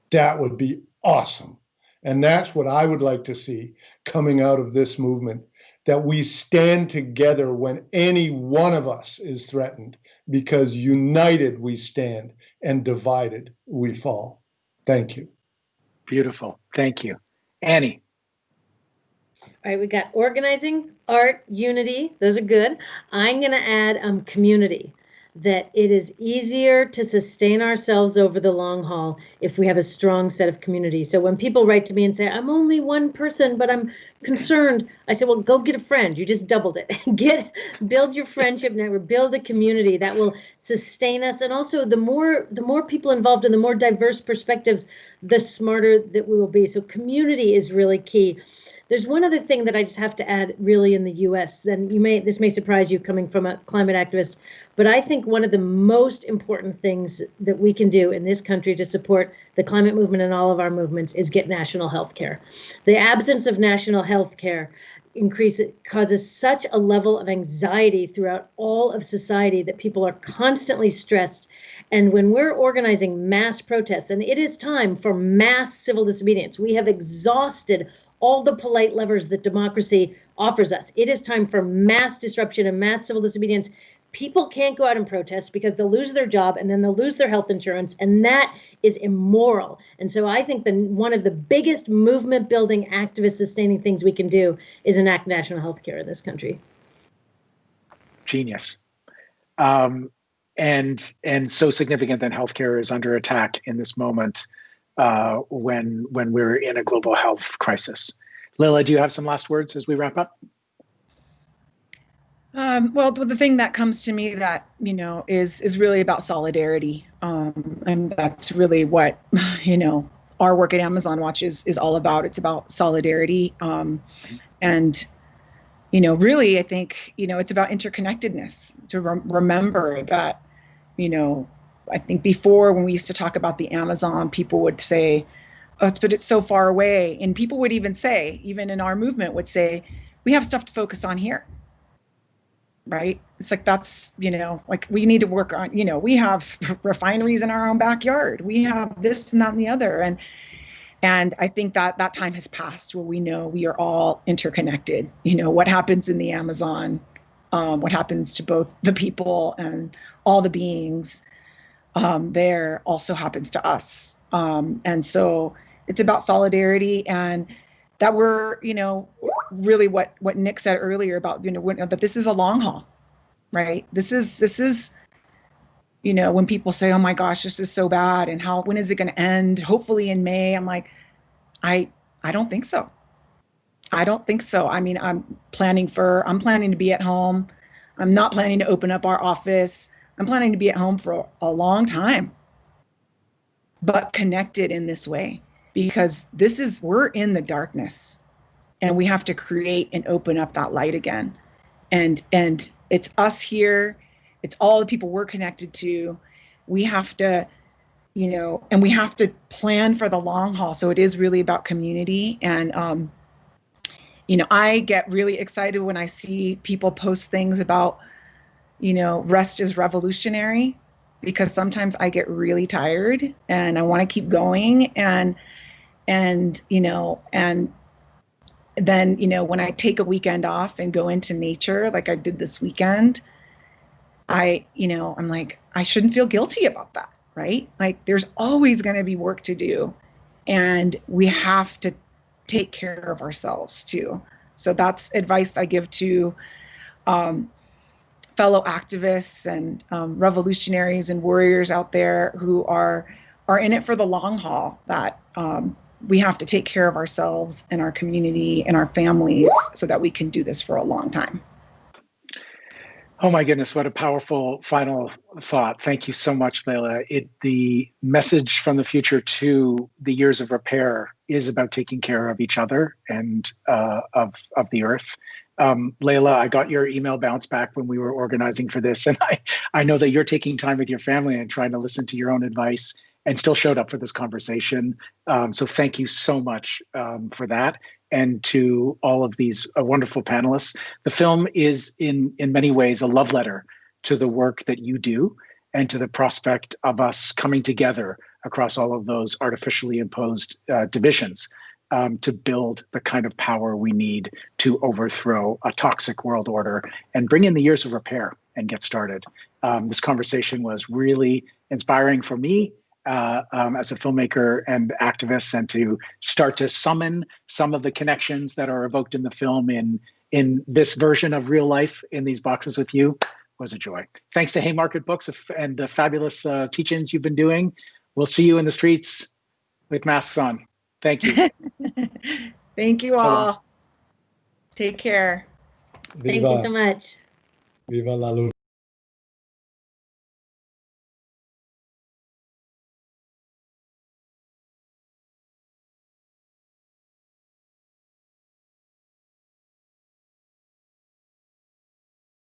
That would be awesome. And that's what I would like to see coming out of this movement, that we stand together when any one of us is threatened, because united we stand and divided we fall. Thank you. Beautiful. Thank you. Annie. All right, we got organizing, art, unity. Those are good. I'm going to add community. that it is easier to sustain ourselves over the long haul if we have a strong set of community. So when people write to me and say, I'm only one person, but I'm concerned, I say, well, go get a friend. You just doubled it. Build your friendship network, build a community that will sustain us. And also the more people involved and the more diverse perspectives, the smarter that we will be. So community is really key. There's one other thing that I just have to add really in the US, then this may surprise you coming from a climate activist, but I think one of the most important things that we can do in this country to support the climate movement and all of our movements is get national health care. The absence of national health care causes such a level of anxiety throughout all of society that people are constantly stressed. And when we're organizing mass protests, and it is time for mass civil disobedience, we have exhausted all the polite levers that democracy offers us. It is time for mass disruption and mass civil disobedience. People can't go out and protest because they'll lose their job and then they'll lose their health insurance, and that is immoral. And so I think one of the biggest movement building, activist sustaining things we can do is enact national health care in this country. Genius. And so significant that healthcare is under attack in this moment when we're in a global health crisis. Lila, do you have some last words as we wrap up? Well, the thing that comes to me that, is really about solidarity. And that's really what, our work at Amazon Watch is all about. It's about solidarity. And, really, I think, it's about interconnectedness, to remember that, I think before when we used to talk about the Amazon, people would say, oh, but it's so far away. And people would even say, even in our movement would say, we have stuff to focus on here. Right. It's like, that's, like we need to work on, we have refineries in our own backyard. We have this and that and the other. And I think that time has passed where we know we are all interconnected. What happens in the Amazon, what happens to both the people and all the beings there also happens to us. And so it's about solidarity, and that we're, really what Nick said earlier about, that this is a long haul, right? This is, when people say, oh my gosh, this is so bad, and when is it going to end? Hopefully in May. I'm like, I don't think so. I don't think so. I mean, I'm planning to be at home. I'm not planning to open up our office. I'm planning to be at home for a long time, but connected in this way, because we're in the darkness, and we have to create and open up that light again. And it's us here. It's all the people we're connected to. We have to, and we have to plan for the long haul. So it is really about community. And, I get really excited when I see people post things about, rest is revolutionary, because sometimes I get really tired and I want to keep going. And then, when I take a weekend off and go into nature, like I did this weekend, I'm like, I shouldn't feel guilty about that, right? Like there's always going to be work to do, and we have to take care of ourselves too. So that's advice I give to fellow activists and revolutionaries and warriors out there who are in it for the long haul, that we have to take care of ourselves and our community and our families so that we can do this for a long time. Oh my goodness, what a powerful final thought. Thank you so much, Leila. The message from the future to the years of repair is about taking care of each other and of the earth. Leila, I got your email bounce back when we were organizing for this, and I know that you're taking time with your family and trying to listen to your own advice, and still showed up for this conversation. So thank you so much for that. And to all of these wonderful panelists. The film is in many ways a love letter to the work that you do and to the prospect of us coming together across all of those artificially imposed divisions to build the kind of power we need to overthrow a toxic world order and bring in the years of repair and get started. This conversation was really inspiring for me as a filmmaker and activist, and to start to summon some of the connections that are evoked in the film in this version of real life in these boxes with you was a joy. Thanks to Haymarket Books and the fabulous teach-ins you've been doing. We'll see you in the streets with masks on. Thank you. Thank you all. Take care. Thank you so much. Viva la lucha.